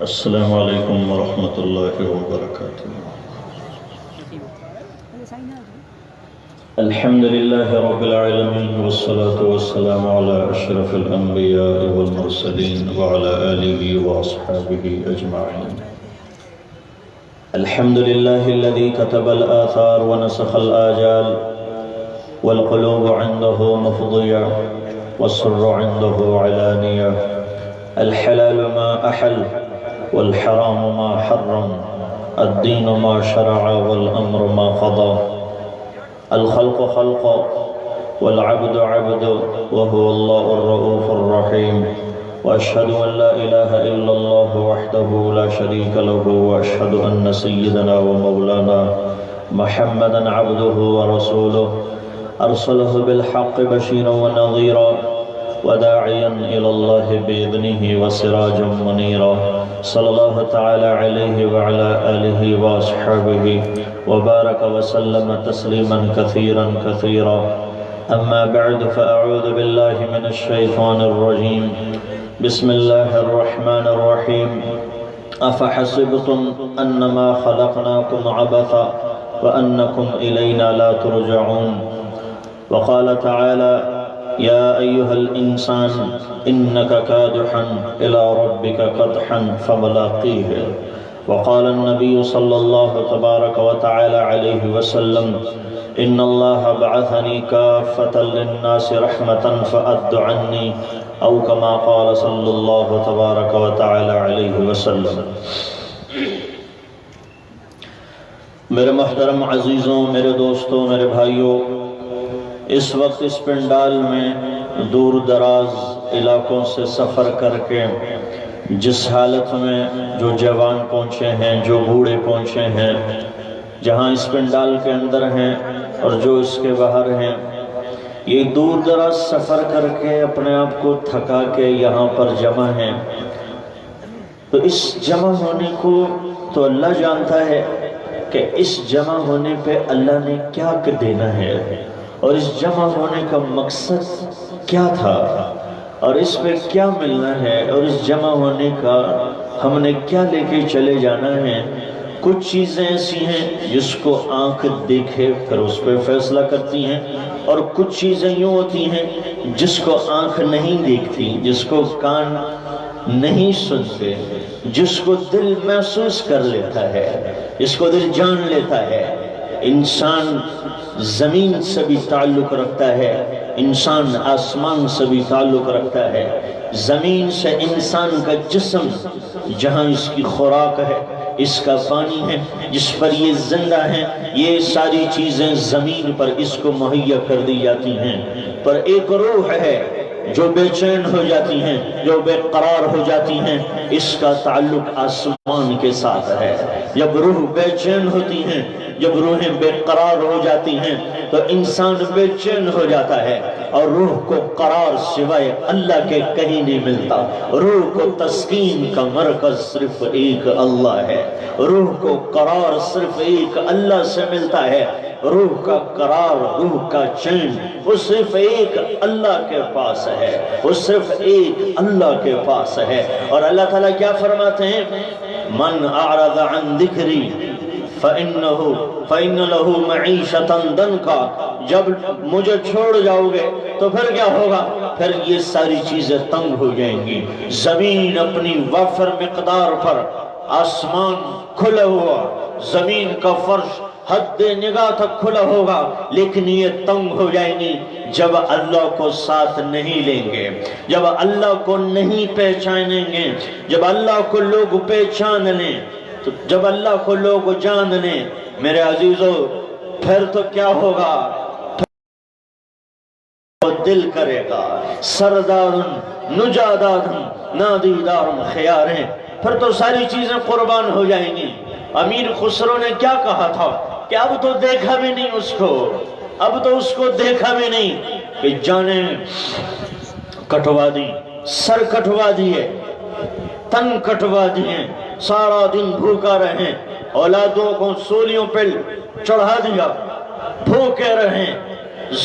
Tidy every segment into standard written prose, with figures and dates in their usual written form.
السلام علیکم ورحمۃ اللہ وبرکاتہ۔ الحمد للہ رب العالمین والصلاة والسلام علی اشرف الانبیاء والمرسلین وعلی آلہ واصحابہ اجمعین۔ الحمد للہ الذی كتب الآثار ونسخ الآجال والقلوب عنده مفضیہ والسر عنده علانیہ۔ الحلال ما احل والحرام ما حرم، الدین ما شرع والامر ما قضى، الخلق خلق والعبد عبد وهو الله الرؤوف الرحيم، واشهد ان لا اله الا الله وحده لا شريك له، واشهد ان سيدنا ومولانا محمدا عبده ورسوله ارسله بالحق بشيرا ونذيرا وداعيا إلى الله بإذنه وسراجا منيرا، صلى الله تعالى عليه وعلى آله وأصحابه وبارك وسلم تسليما كثيرا كثيرا، أما بعد فأعوذ بالله من الشيطان الرجيم، بسم الله الرحمن الرحيم، أفحسبتم أنما خلقناكم عبثا وأنكم إلينا لا ترجعون، وقال تعالى يا أيها الإنسان إنك كادح إلى ربك كدحا فملاقيه، وقال النبي صلى الله تبارك وتعالى عليه وسلم إن الله بعثني كافة للناس رحمة فأد عني، أو كما قال صلى الله تبارك وتعالى عليه وسلم۔ میرے محترم عزیزوں، میرے دوستوں، میرے بھائیوں، اس وقت اس پنڈال میں دور دراز علاقوں سے سفر کر کے جس حالت میں جو جوان پہنچے ہیں، جو بوڑھے پہنچے ہیں، جہاں اس پنڈال کے اندر ہیں اور جو اس کے باہر ہیں، یہ دور دراز سفر کر کے اپنے آپ کو تھکا کے یہاں پر جمع ہیں، تو اس جمع ہونے کو تو اللہ جانتا ہے کہ اس جمع ہونے پہ اللہ نے کیا دینا ہے، اور اس جمع ہونے کا مقصد کیا تھا، اور اس پہ کیا ملنا ہے، اور اس جمع ہونے کا ہم نے کیا لے کے چلے جانا ہے۔ کچھ چیزیں ایسی ہیں جس کو آنکھ دیکھے پھر اس پہ فیصلہ کرتی ہیں، اور کچھ چیزیں یوں ہوتی ہیں جس کو آنکھ نہیں دیکھتی، جس کو کان نہیں سنتے، جس کو دل محسوس کر لیتا ہے، جس کو دل جان لیتا ہے۔ انسان زمین سے بھی تعلق رکھتا ہے، انسان آسمان سے بھی تعلق رکھتا ہے۔ زمین سے انسان کا جسم، جہاں اس کی خوراک ہے، اس کا پانی ہے، جس پر یہ زندہ ہے، یہ ساری چیزیں زمین پر اس کو مہیا کر دی جاتی ہیں، پر ایک روح ہے جو بے چین ہو جاتی ہیں، جو بے قرار ہو جاتی ہیں، اس کا تعلق آسمان کے ساتھ ہے۔ جب روح بے چین ہوتی ہیں، جب روحیں بے قرار ہو جاتی ہیں تو انسان بے چین ہو جاتا ہے، اور روح کو قرار سوائے اللہ کے کہیں نہیں ملتا۔ روح کو تسکین کا مرکز صرف ایک اللہ ہے، روح کو قرار صرف ایک اللہ سے ملتا ہے۔ روح کا قرار، روح کا چین، وہ صرف ایک اللہ کے پاس ہے، وہ صرف ایک اللہ کے پاس ہے۔ اور اللہ تعالیٰ کیا فرماتے ہیں؟ من اعرض عن ذکری فَإِنَّ لَهُ مَعِيشَةً ضَنْكَ، جب مجھے چھوڑ جاؤ گے تو پھر کیا ہوگا؟ پھر یہ ساری چیزیں تنگ ہو جائیں گی۔ زمین اپنی وافر مقدار پر، آسمان کھلا ہوا، زمین کا فرش حد نگاہ تک کھلا ہوگا، لیکن یہ تنگ ہو جائیں گی جب اللہ کو ساتھ نہیں لیں گے، جب اللہ کو نہیں پہچانیں گے، جب اللہ کو لوگ پہچان لیں، تو جب اللہ کو لوگ جان لیں، میرے عزیزو، پھر تو کیا ہوگا؟ پھر دل کرے گا سردار نجادار نادیدار خیاریں، پھر تو ساری چیزیں قربان ہو جائیں گی۔ امیر خسرو نے کیا کہا تھا کہ اب تو دیکھا بھی نہیں اس کو، اب تو اس کو دیکھا بھی نہیں، کہ جانیں کٹوا دی، سر کٹوا دیے، تن کٹوا دیے، سارا دن بھوکا رہے، اولادوں کو سولیوں پہ چڑھا دیا، بھوکے رہیں،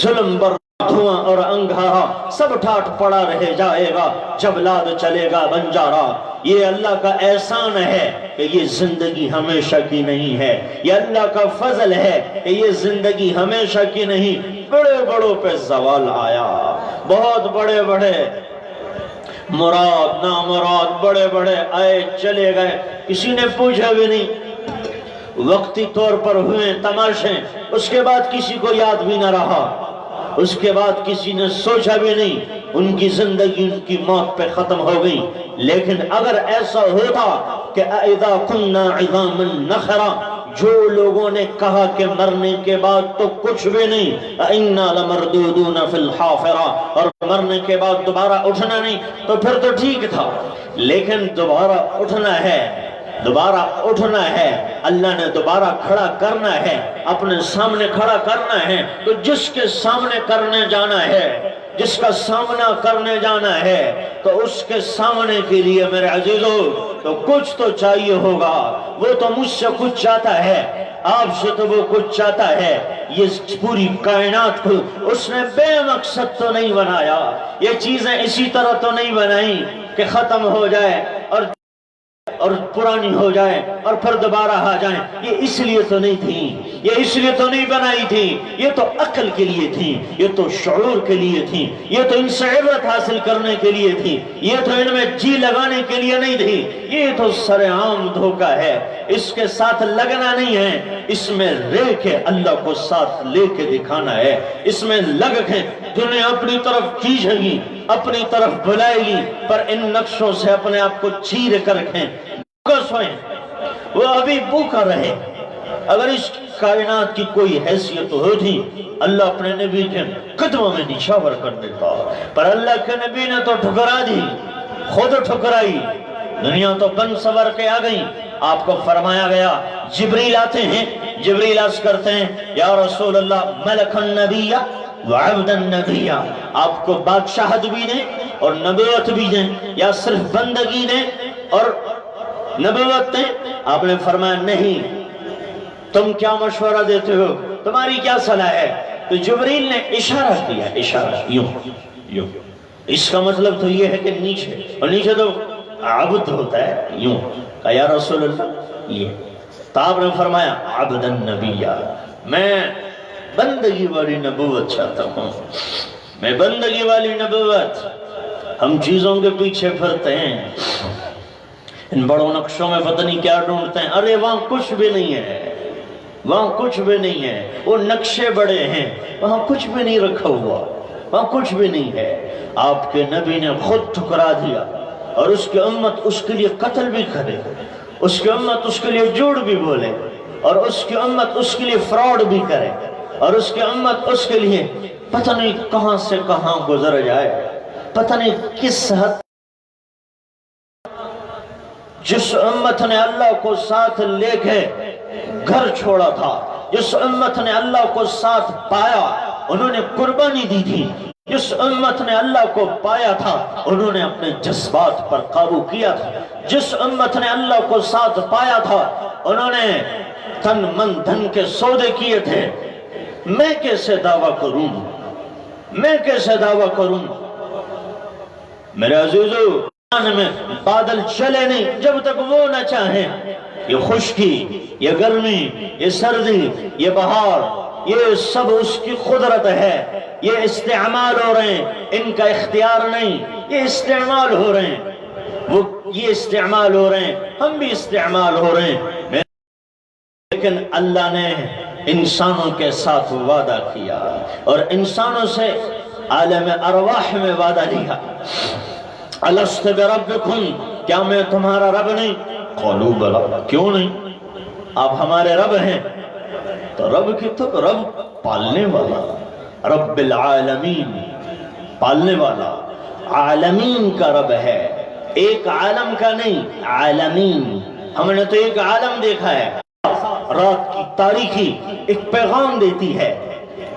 ظلم بر دھواں اور انگارا سب ٹھاٹ پڑا رہ جائے گا جب لاد چلے گا بنجارا۔ یہ اللہ کا احسان ہے کہ یہ زندگی ہمیشہ کی نہیں ہے، یہ اللہ کا فضل ہے کہ یہ زندگی ہمیشہ کی نہیں۔ بڑے بڑوں پہ زوال آیا، بہت بڑے بڑے مراد نامراد بڑے بڑے آئے چلے گئے، کسی نے پوچھا بھی نہیں، وقتی طور پر ہوئے تماشے، اس کے بعد کسی کو یاد بھی نہ رہا، اس کے بعد کسی نے سوچا بھی نہیں، ان کی زندگی ان کی موت پہ ختم ہو گئی۔ لیکن اگر ایسا ہوتا کہ اذا كنا عظاما نخرا، جو لوگوں نے کہا کہ مرنے کے بعد تو کچھ بھی نہیں، انا لمردودون فی الحافرہ، اور مرنے کے بعد دوبارہ اٹھنا نہیں، تو پھر تو ٹھیک تھا۔ لیکن دوبارہ اٹھنا ہے، دوبارہ اٹھنا ہے، اللہ نے دوبارہ کھڑا کرنا ہے، اپنے سامنے کھڑا کرنا ہے، تو جس کے سامنے کرنے جانا ہے، جس کا سامنا کرنے جانا ہے، تو اس کے سامنے کے لیے میرے عزیزو تو کچھ تو چاہیے ہوگا۔ وہ تو مجھ سے کچھ چاہتا ہے، آپ سے تو وہ کچھ چاہتا ہے۔ یہ پوری کائنات کو اس نے بے مقصد تو نہیں بنایا، یہ چیزیں اسی طرح تو نہیں بنائی کہ ختم ہو جائے اور پرانی ہو جائے اور پھر دوبارہ آ جائیں۔ یہ اس لیے تو نہیں تھی، یہ اس لیے تو نہیں بنائی تھی، یہ تو عقل کے لیے تھی، یہ تو شعور کے لیے تھی، یہ تو ان سے عبرت حاصل کرنے کے لیے تھی، یہ تو ان میں جی لگانے کے لیے نہیں تھی۔ یہ تو سر عام دھوکہ ہے، اس کے ساتھ لگنا نہیں ہے، اس میں رہ کے اللہ کو ساتھ لے کے دکھانا ہے۔ اس میں لگ کے دنیا اپنی طرف کھینچے گی، اپنی طرف بلائے گی، پر ان نقشوں سے اپنے آپ کو چیر کر رکھیں، سوئیں، وہ ابھی بھوکا رہے۔ اگر اس کائنات کی کوئی حیثیت ہوتی، اللہ اپنے نبی کے قدموں میں نشاور کر دیتا، پر اللہ کے نبی نے تو ٹھکرا دی، خود ٹھکرائی، دنیا تو بن سور کے آ گئی۔ آپ کو فرمایا گیا جبریل آتے ہیں، جبریل عرض کرتے ہیں یا رسول اللہ ملک النبی وعبد النبی، آپ کو بادشاہت بھی دیں اور نبوت بھی دیں، یا صرف بندگی دیں اور نبوت دیں؟ آپ نے فرمایا نہیں، تم کیا مشورہ دیتے ہو، تمہاری کیا صلاح ہے؟ تو جبریل نے اشارہ کیا، اشارہ یوں یوں، اس کا مطلب تو یہ ہے کہ نیچے، اور نیچے تو عبد ہوتا ہے، یوں کہا یا رسول اللہ یہ، تو آپ نے فرمایا عبد النبی، میں بندگی والی نبوت چاہتا ہوں، میں بندگی والی نبوت۔ ہم چیزوں کے پیچھے پھرتے ہیں، ان بڑوں نقشوں میں پتہ نہیں کیا ڈھونڈتے ہیں، ارے وہاں کچھ بھی نہیں ہے، وہاں کچھ بھی نہیں ہے، وہ نقشے بڑے ہیں، وہاں کچھ بھی نہیں رکھا ہوا، وہاں کچھ بھی نہیں ہے۔ آپ کے نبی نے خود ٹھکرا دیا، اور اس کی امت اس کے لیے قتل بھی کرے، اس کی امت اس کے لیے جھوٹ بھی بولے، اور اس کی امت اس کے لیے فراڈ بھی کرے، اور اس کی امت اس کے لیے پتہ نہیں کہاں سے کہاں گزر جائے، پتہ نہیں کس حد۔ جس امت نے اللہ کو ساتھ لے کے گھر چھوڑا تھا، جس امت نے اللہ کو ساتھ پایا انہوں نے قربانی دی تھی، جس امت نے اللہ کو پایا تھا انہوں نے اپنے جذبات پر قابو کیا تھا، جس امت نے اللہ کو ساتھ پایا تھا انہوں نے تن من دھن کے سودے کیے تھے۔ میں کیسے دعویٰ کروں، میں کیسے دعویٰ کروں؟ میرے عزیزو، میں بادل چلے نہیں جب تک وہ نہ چاہیں، یہ خشکی، یہ گرمی، یہ سردی، یہ بہار، یہ سب اس کی قدرت ہے، یہ استعمال ہو رہے ہیں، ان کا اختیار نہیں، یہ استعمال ہو رہے ہیں، وہ یہ استعمال ہو رہے ہیں، ہم بھی استعمال ہو رہے ہیں۔ لیکن اللہ نے انسانوں کے ساتھ وعدہ کیا، اور انسانوں سے عالم ارواح میں وعدہ لیا، الست بربکم، کیا میں تمہارا رب نہیں؟ قالوا بلا، کیوں نہیں، آپ ہمارے رب ہیں۔ تو رب کی تو رب پالنے والا، رب العالمین، پالنے والا، عالمین کا رب ہے، ایک عالم کا نہیں، عالمین۔ ہم نے تو ایک عالم دیکھا ہے، رات کی تاریکی ایک پیغام دیتی ہے،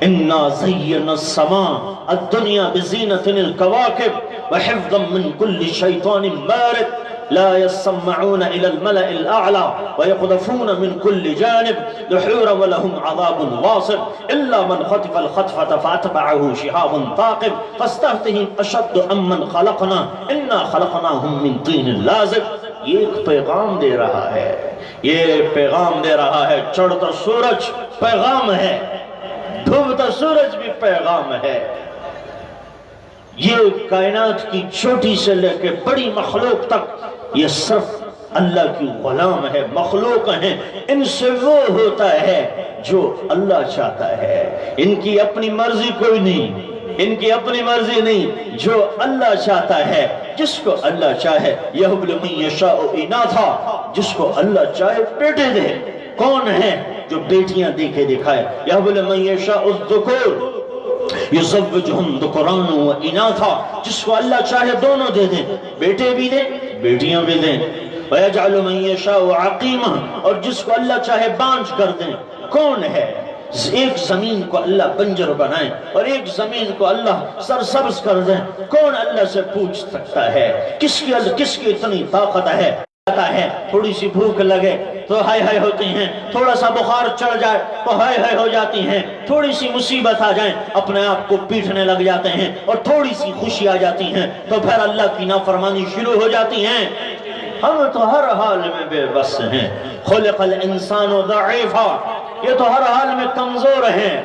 اِنَّا زَيَّنَا السَّمَاءَ الدُّنْيَا بِزِينَةٍ الْكَوَاكِبِ وَحِفْظًا مِّن كُلِّ شَيْطَانٍ مَارِدٍ۔ لا يسمعون إلى الملأ الأعلى ويقذفون من كل جانب دحورا ولهم عذاب واصب إلا من خطف الخطفة فأتبعه شهاب ثاقب فاستفتهم أشد أمن خلقنا إنا خلقناهم من طين لازب. یہ ایک پیغام دے رہا ہے، یہ پیغام دے رہا ہے. چڑھتا سورج پیغام ہے، ڈوبتا سورج بھی پیغام ہے. یہ کائنات کی چھوٹی سے لے کے بڑی مخلوق تک یہ صرف اللہ کی غلام ہے، مخلوق ہیں. ان سے وہ ہوتا ہے جو اللہ چاہتا ہے. ان کی اپنی مرضی کوئی نہیں، ان کی اپنی مرضی نہیں، جو اللہ چاہتا ہے. جس کو اللہ چاہے یہب لمن یشاء اناثا، جس کو اللہ چاہے بیٹے دے. کون ہے جو بیٹیاں دے کے دکھائے؟ یہب لمن یشاء الذکور یزوجہم ذکرانا و اناثا، جس کو اللہ چاہے دونوں دے دیں، بیٹے بھی دیں بیٹیاں بھی دیں. وَيَجْعَلُ مَن يَشَاءُ عَقِيمًا، اور جس کو اللہ چاہے بانجھ کر دیں. کون ہے؟ ایک زمین کو اللہ بنجر بنائے اور ایک زمین کو اللہ سرسبز کر دیں. کون اللہ سے پوچھ سکتا ہے؟ کس کی اتنی طاقت ہے؟ تھوڑی سی بھوک لگے تو ہائے ہائے ہوتی ہیں، تھوڑا سا بخار چڑھ جائے تو ہائے ہائے ہو جاتی ہیں، تھوڑی سی مصیبت آ جائیں اپنے آپ کو پیٹنے لگ جاتے ہیں، اور تھوڑی سی خوشی آ جاتی ہیں تو پھر اللہ کی نافرمانی شروع ہو جاتی ہیں. ہم تو ہر حال میں بے بس ہیں. خلق الانسان ضعیفا، یہ تو ہر حال میں کمزور ہیں.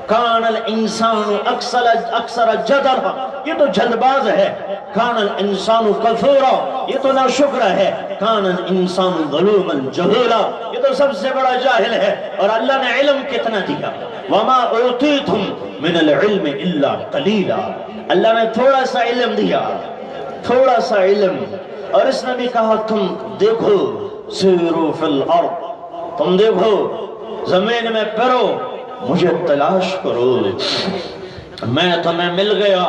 کان الانسان اکثر جدلا، یہ تو جلد باز ہے. کان الانسان کفورا، یہ تو ناشکر ہے. کان الانسان ظلوما جہولا، یہ تو سب سے بڑا جاہل ہے. اور اللہ نے علم کتنا دیا؟ وما اوتیتم من العلم الا قلیلا، اللہ نے تھوڑا سا علم دیا، تھوڑا سا علم. اور اس نے بھی کہا تم دیکھو سیرو فی الارض، تم دیکھو زمین میں پھرو، مجھے تلاش کرو. میں تمہیں مل گیا،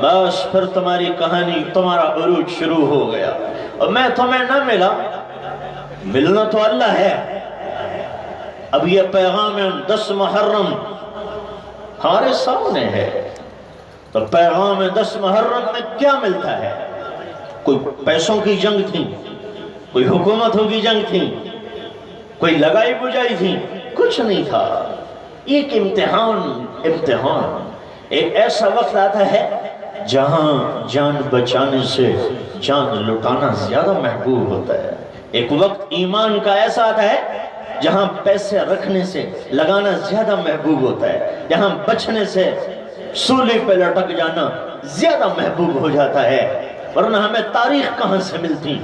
بس پھر تمہاری کہانی، تمہارا عروج شروع ہو گیا. اور میں تمہیں نہ ملا، ملنا تو اللہ ہے. اب یہ پیغام 10 محرم ہمارے سامنے ہے. تو پیغام 10 محرم میں کیا ملتا ہے؟ کوئی پیسوں کی جنگ تھی، کوئی حکومتوں کی جنگ تھی، کوئی لگائی بجائی تھی؟ کچھ نہیں تھا. ایک امتحان. ایک ایسا وقت آتا ہے جہاں جان بچانے سے جان لٹانا زیادہ محبوب ہوتا ہے. ایک وقت ایمان کا ایسا آتا ہے جہاں پیسے رکھنے سے لگانا زیادہ محبوب ہوتا ہے، جہاں بچنے سے سولی پہ لٹک جانا زیادہ محبوب ہو جاتا ہے. ورنہ ہمیں تاریخ کہاں سے ملتی؟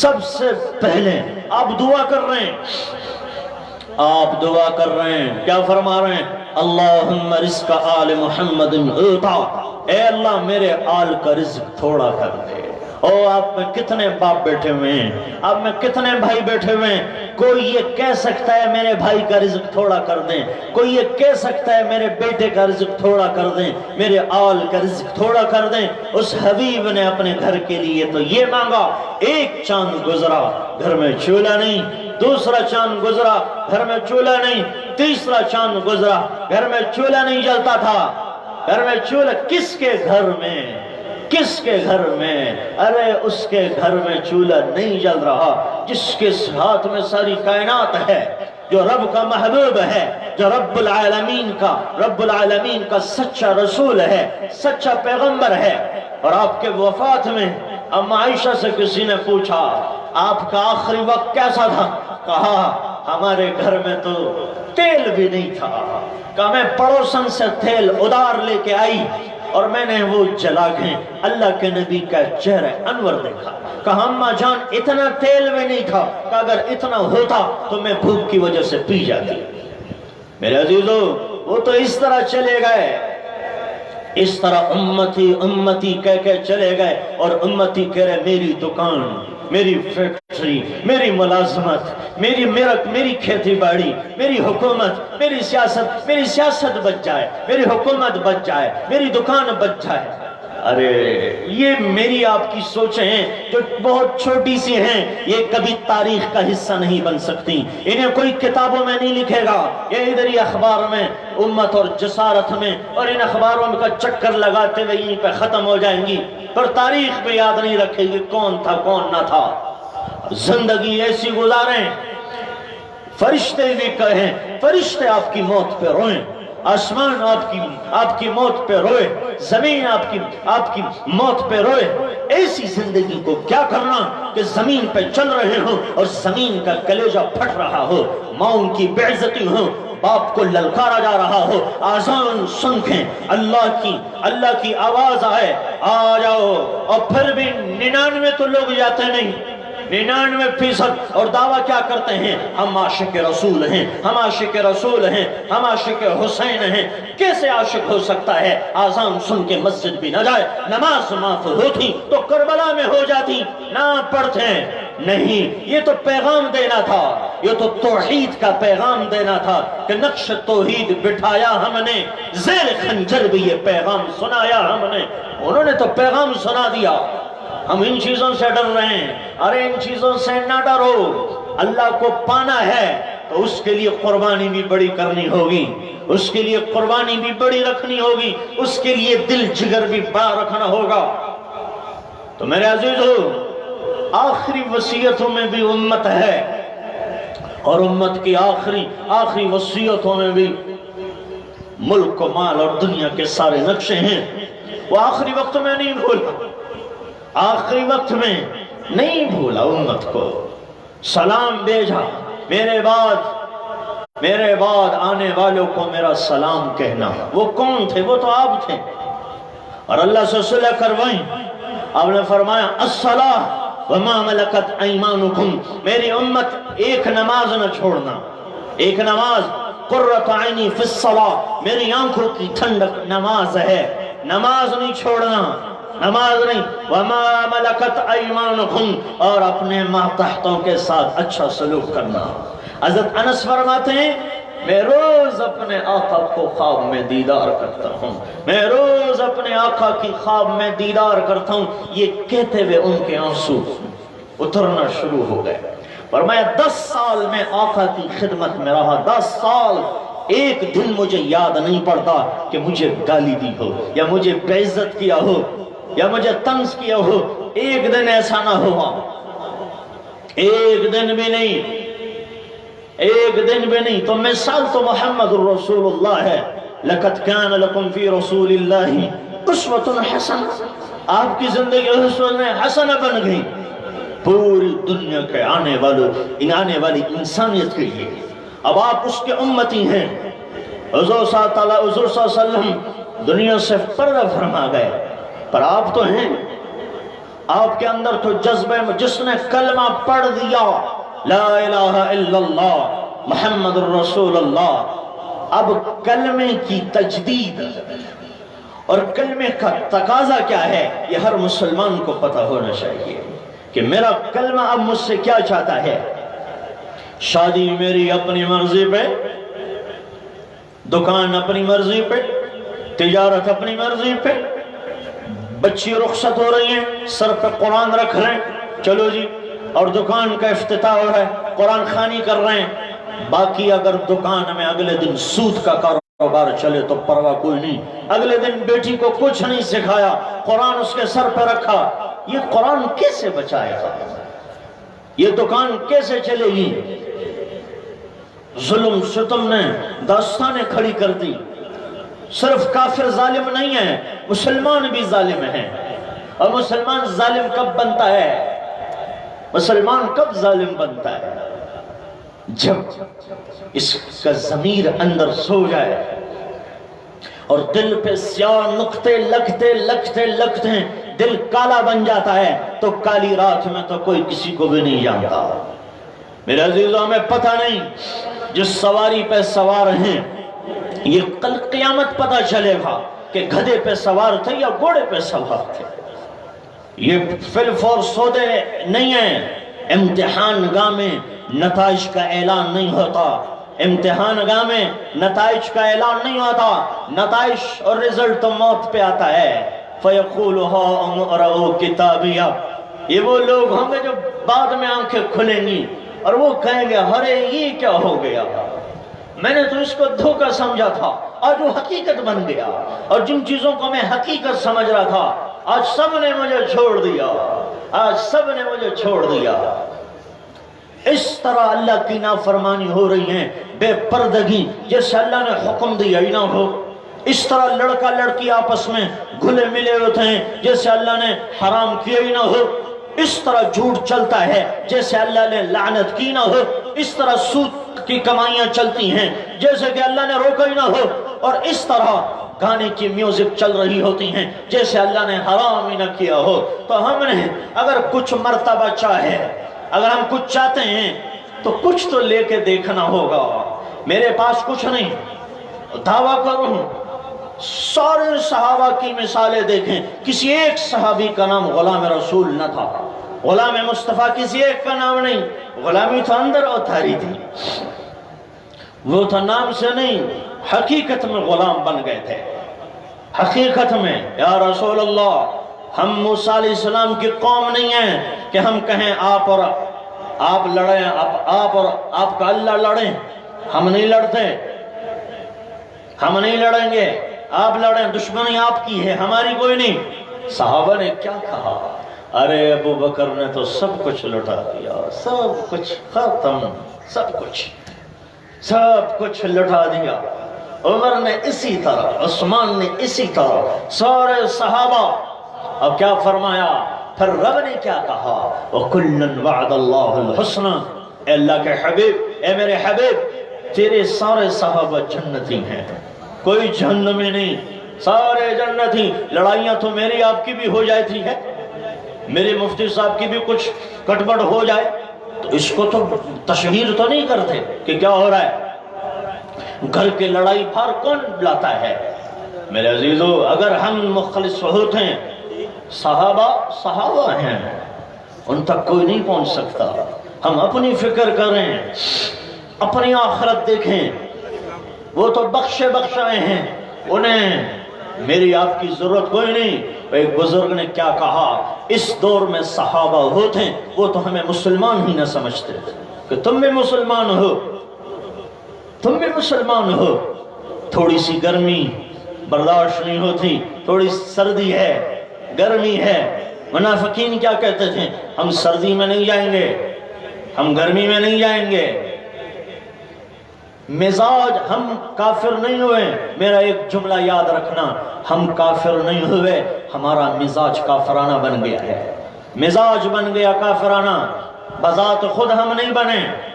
سب سے پہلے آپ دعا کر رہے ہیں، آپ دعا کر رہے ہیں، کیا فرما رہے ہیں؟ اللہم رزق آل محمد اعطا، اے اللہ میرے آل کا رزق تھوڑا کر دے. اور آپ میں کتنے باپ بیٹھے ہوئے ہیں، آپ میں کتنے بھائی بیٹھے ہوئے ہیں. کوئی یہ کہہ سکتا ہے میرے بھائی کا رزق تھوڑا کر دیں، کوئی یہ کہہ سکتا ہے میرے بیٹے کا رزق تھوڑا کر دیں، میرے آل کا رزق تھوڑا کر دیں. اس حبیب نے اپنے گھر کے لیے تو یہ مانگا. ایک چاند گزرا گھر میں چولہا نہیں، دوسرا چاند گزرا گھر میں چولہا نہیں، تیسرا چاند گزرا گھر میں چولہا نہیں جلتا تھا. گھر میں چولہا کس کے گھر میں؟ کس کے گھر میں؟ ارے اس کے گھر میں چولہا نہیں جل رہا جس کے ہاتھ میں ساری کائنات ہے، جو رب کا محبوب ہے، جو رب العالمین کا سچا رسول ہے، سچا پیغمبر ہے. اور آپ کے وفات میں اما عائشہ سے کسی نے پوچھا آپ کا آخری وقت کیسا تھا؟ کہا ہمارے گھر میں تو تیل بھی نہیں تھا. کہا میں پڑوسن سے تیل ادار لے کے آئی اور میں نے وہ جلا کے اللہ کے نبی کا چہرہ انور دیکھا. کہا اماں جان اتنا تیل بھی نہیں تھا کہ اگر اتنا ہوتا تو میں بھوک کی وجہ سے پی جاتی. میرے عزیزو وہ تو اس طرح چلے گئے، اس طرح امتی امتی کہہ کے چلے گئے. اور امتی کہہ رہے میری دکان، میری فیکٹری، میری ملازمت، میری کھیتی باڑی، میری حکومت، میری سیاست بچ جائے، میری حکومت بچ جائے، میری دکان بچ جائے. ارے یہ میری آپ کی سوچیں ہیں جو بہت چھوٹی سی ہیں، یہ کبھی تاریخ کا حصہ نہیں بن سکتی. انہیں کوئی کتابوں میں نہیں لکھے گا، یہ ادھر ہی اخبار میں امت اور جسارت میں اور ان اخباروں کا چکر لگاتے ہوئے یہیں پہ ختم ہو جائیں گی. پر تاریخ بھی یاد نہیں رکھے گی کون تھا کون نہ تھا. زندگی ایسی گزاریں فرشتے بھی کہیں فرشتے آپ کی موت پہ روئیں, آسمان آپ کی موت پہ روئے, زمین آپ کی موت پہ روئے. ایسی زندگی کو کیا کرنا کہ زمین پہ چل رہے ہو اور زمین کا کلیجہ پھٹ رہا ہو, ماؤں کی بے عزتی ہو, باپ کو للکارا جا رہا ہو, آذان سن کے اللہ کی آواز آئے آ جاؤ, اور پھر بھی 99 تو لوگ جاتے نہیں, 99% اور دعویٰ کیا کرتے ہیں ہم عاشق رسول ہیں, ہم عاشق رسول ہیں, ہم عاشق حسین ہیں. کیسے عاشق ہو سکتا ہے؟ آذان سن کے مسجد بھی نہ جائے, نماز معاف ہوتی تو کربلا میں ہو جاتی, نہ پڑھتے نہیں. یہ تو پیغام دینا تھا, یہ تو توحید کا پیغام دینا تھا کہ نقش توحید بٹھایا ہم نے, زیر خنجر بھی یہ پیغام سنایا ہم نے. انہوں نے تو پیغام سنا دیا, ہم ان چیزوں سے ڈر رہے ہیں. ارے ان چیزوں سے نہ ڈرو, اللہ کو پانا ہے تو اس کے لیے قربانی بھی بڑی کرنی ہوگی, اس کے لیے قربانی بھی بڑی رکھنی ہوگی, اس کے لیے دل جگر بھی بڑا رکھنا ہوگا. تو میرے عزیزو, آخری وصیتوں میں بھی امت ہے, اور امت کی آخری وصیتوں میں بھی ملک و مال اور دنیا کے سارے نقشے ہیں. وہ آخری وقت میں نہیں بھولا, آخری وقت میں نہیں بھولا امت کو. سلام بھیجا, میرے بعد آنے والوں کو میرا سلام کہنا. وہ کون تھے؟ وہ تو آپ تھے. اور اللہ سے صلح کروائیں. آپ نے فرمایا الصلاۃ وما ملکت ایمانکم, میری امت ایک نماز نہ چھوڑنا, ایک نماز. قرۃ عینی فی الصلاۃ, میری آنکھوں کی ٹھنڈک نماز ہے, نماز نہیں چھوڑنا, نماز نہیں. وما ملکت ایمانکم, اور اپنے ماتحتوں کے ساتھ اچھا سلوک کرنا. حضرت انس فرماتے ہیں میں روز اپنے آقا کو خواب میں دیدار کرتا ہوں, میں روز اپنے آقا کی خواب میں دیدار کرتا ہوں. یہ کہتے ہوئے ان کے آنسو اترنا شروع ہو گئے. فرمایا 10 سال میں آقا کی خدمت میں رہا, 10 سال, ایک دن مجھے یاد نہیں پڑتا کہ مجھے گالی دی ہو, یا مجھے بے عزت کیا ہو, یا مجھے طنز کیا ہو. ایک دن ایسا نہ ہوا, ایک دن بھی نہیں, ایک دن بھی نہیں. تو مثال تو محمد الرسول اللہ ہے. لقد کان لکم فی رسول اللہ اسوۃ حسنہ, آپ کی زندگی اسوۃ حسنہ بن گئی پوری دنیا کے آنے والی انسانیت کے لیے. اب آپ اس کے امتی ہیں. حضور صلی اللہ علیہ وسلم دنیا سے پردہ فرما گئے, پر آپ تو ہیں, آپ کے اندر تو جذبہ, جس نے کلمہ پڑھ دیا لا الہ الا اللہ محمد الرسول اللہ, اب کلمے کی تجدید اور کلمے کا تقاضا کیا ہے یہ ہر مسلمان کو پتہ ہونا چاہیے کہ میرا کلمہ اب مجھ سے کیا چاہتا ہے. شادی میری اپنی مرضی پہ, دکان اپنی مرضی پہ, تجارت اپنی مرضی پہ, بچی رخصت ہو رہی ہیں, سر پہ قرآن رکھ رہے ہیں, چلو جی, اور دکان کا افتتاح ہو رہا ہے, قرآن خوانی کر رہے ہیں. باقی اگر دکان میں اگلے دن سود کا کاروبار چلے تو پرواہ کوئی نہیں. اگلے دن بیٹی کو کچھ نہیں سکھایا, قرآن اس کے سر پہ رکھا. یہ قرآن کیسے بچائے گا؟ یہ دکان کیسے چلے گی؟ ظلم ستم نے داستانیں کھڑی کر دی. صرف کافر ظالم نہیں ہے, مسلمان بھی ظالم ہیں. اور مسلمان ظالم کب بنتا ہے؟ مسلمان کب ظالم بنتا ہے؟ جب اس کا ضمیر اندر سو جائے اور دل پہ سیاہ نقطے لگتے ہیں, دل کالا بن جاتا ہے, تو کالی رات میں تو کوئی کسی کو بھی نہیں جانتا. میرے عزیزوں, ہمیں پتہ نہیں جس سواری پہ سوار ہیں یہ کل قیامت پتہ چلے گا کہ گدھے پہ سوار تھے یا گھوڑے پہ سوار تھے. یہ فل سودے نہیں ہیں. امتحان گاہ میں نتائج کا اعلان نہیں ہوتا, امتحان گاہ میں نتائج کا اعلان نہیں ہوتا. نتائج اور رزلٹ تو موت پہ آتا ہے. فَيَقُولُ هَا اقْرَءُوا كِتَابِيَهْ, یہ وہ لوگ ہوں گے جو بعد میں آنکھیں کھلیں گی اور وہ کہیں گے ارے یہ کیا ہو گیا, میں نے تو اس کو دھوکہ سمجھا تھا, اور جو حقیقت بن گیا. اور جن چیزوں کو میں حقیقت سمجھ رہا تھا آج سب نے مجھے چھوڑ دیا، آج سب نے مجھے چھوڑ دیا۔ اس طرح اللہ کی نافرمانی ہو رہی ہے، بے پردگی، جیسے اللہ نے حکم دیا ہی نہ ہو۔ اس طرح لڑکا لڑکی آپس میں گھلے ملے ہوتے ہیں جیسے اللہ نے حرام کیا ہی نہ ہو۔ اس طرح جھوٹ چلتا ہے جیسے اللہ نے لعنت کی نہ ہو۔ اس طرح سود کی کمائیاں چلتی ہیں جیسے کہ اللہ نے روکا ہی نہ ہو۔ اور اس طرح گانے کی میوزک چل رہی ہوتی ہیں جیسے اللہ نے حرام ہی نہ کیا ہو۔ تو ہم نے اگر کچھ مرتبہ چاہے، اگر ہم کچھ چاہتے ہیں تو کچھ تو لے کے دیکھنا ہوگا۔ میرے پاس کچھ نہیں، دعویٰ کروں سارے صحابہ کی مثالیں دیکھیں، کسی ایک صحابی کا نام غلام رسول نہ تھا، غلام مصطفیٰ کسی ایک کا نام نہیں۔ غلامی تو اندر اتاری تھی، وہ تو نام سے نہیں، حقیقت میں غلام بن گئے تھے۔ حقیقت میں یا رسول اللہ، ہم موسیٰ علیہ السلام کی قوم نہیں ہیں کہ ہم کہیں آپ اور آپ لڑیں، آپ اور آپ کا اللہ لڑیں۔ ہم نہیں لڑتے، ہم نہیں لڑیں گے، آپ لڑیں، دشمنی آپ کی ہے، ہماری کوئی نہیں۔ صحابہ نے کیا کہا؟ ارے ابو بکر نے تو سب کچھ لٹا دیا، سب کچھ ختم، سب کچھ لٹا دیا۔ عمر نے اسی طرح، عثمان نے اسی طرح، سارے صحابہ۔ اب کیا فرمایا؟ پھر رب نے کیا کہا؟ وَكُلًّا وَعَدَ اللَّهُ الْحُسْنَى۔ اے اللہ کے حبیب، اے میرے حبیب، تیرے سارے صحابہ جنتی ہیں، کوئی جہنمی نہیں، سارے جنتی۔ لڑائیاں تو میری آپ کی بھی ہو جاتی ہے، میرے مفتی صاحب کی بھی کچھ کٹبڑ ہو جائے تو اس کو تو تشہیر تو نہیں کرتے کہ کیا ہو رہا ہے۔ گھر کے لڑائی پھار کون لاتا ہے؟ میرے عزیزو، اگر ہم مخلص ہوتے ہیں، صحابہ ہیں، ان تک کوئی نہیں پہنچ سکتا۔ ہم اپنی فکر کریں، اپنی آخرت دیکھیں، وہ تو بخشے بخشائے ہیں، انہیں میری آپ کی ضرورت کوئی نہیں۔ ایک بزرگ نے کیا کہا؟ اس دور میں صحابہ ہوتے ہیں، وہ تو ہمیں مسلمان ہی نہ سمجھتے کہ تم بھی مسلمان ہو، تم بھی مسلمان ہو۔ تھوڑی سی گرمی برداشت نہیں ہوتی، تھوڑی سردی ہے، گرمی ہے۔ منافقین کیا کہتے تھے؟ ہم سردی میں نہیں جائیں گے، ہم گرمی میں نہیں جائیں گے۔ مزاج، ہم کافر نہیں ہوئے، میرا ایک جملہ یاد رکھنا، ہم کافر نہیں ہوئے، ہمارا مزاج کافرانہ بن گیا ہے، مزاج بن گیا کافرانہ، بذات خود ہم نہیں بنے۔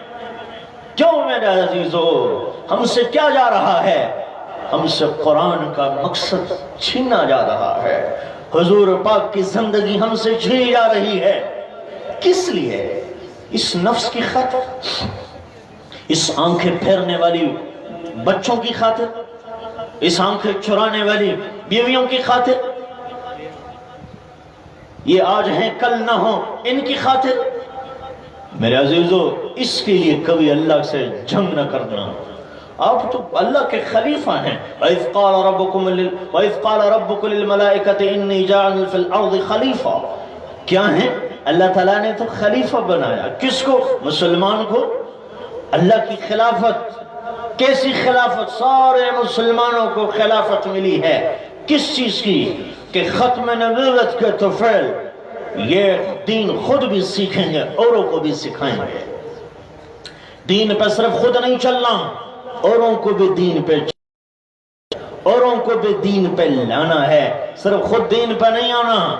کیوں میرے عزیزو؟ ہم سے کیا جا رہا ہے؟ ہم سے قرآن کا مقصد چھینا جا رہا ہے، حضور پاک کی زندگی ہم سے چھینی جا رہی ہے۔ کس لیے؟ اس نفس کی خاطر، اس آنکھیں پھیرنے والی بچوں کی خاطر، اس آنکھیں چرانے والی بیویوں کی خاطر، یہ آج ہیں کل نہ ہوں ان کی خاطر۔ میرے عزیزو، اس کے لیے کبھی اللہ سے جنگ نہ کرنا۔ آپ تو اللہ کے خلیفہ ہیں۔ وَإِذْ قَالَ رَبُّكُمْ لِلْمَلَائِكَةِ إِنِّي جَاعِلٌ فِي الْأَرْضِ خلیفہ۔ کیا ہیں؟ اللہ تعالیٰ نے تو خلیفہ بنایا، کس کو؟ مسلمان کو۔ اللہ کی خلافت، کیسی خلافت؟ سارے مسلمانوں کو خلافت ملی ہے۔ کس چیز کی؟ کہ ختم نبوت کے طفیل یہ دین خود بھی سیکھیں گے، اوروں کو بھی سکھائیں گے۔ دین پہ صرف خود نہیں چلنا، اوروں کو بھی دین پہ، اوروں کو بھی دین پہ لانا ہے۔ صرف خود دین پہ نہیں آنا،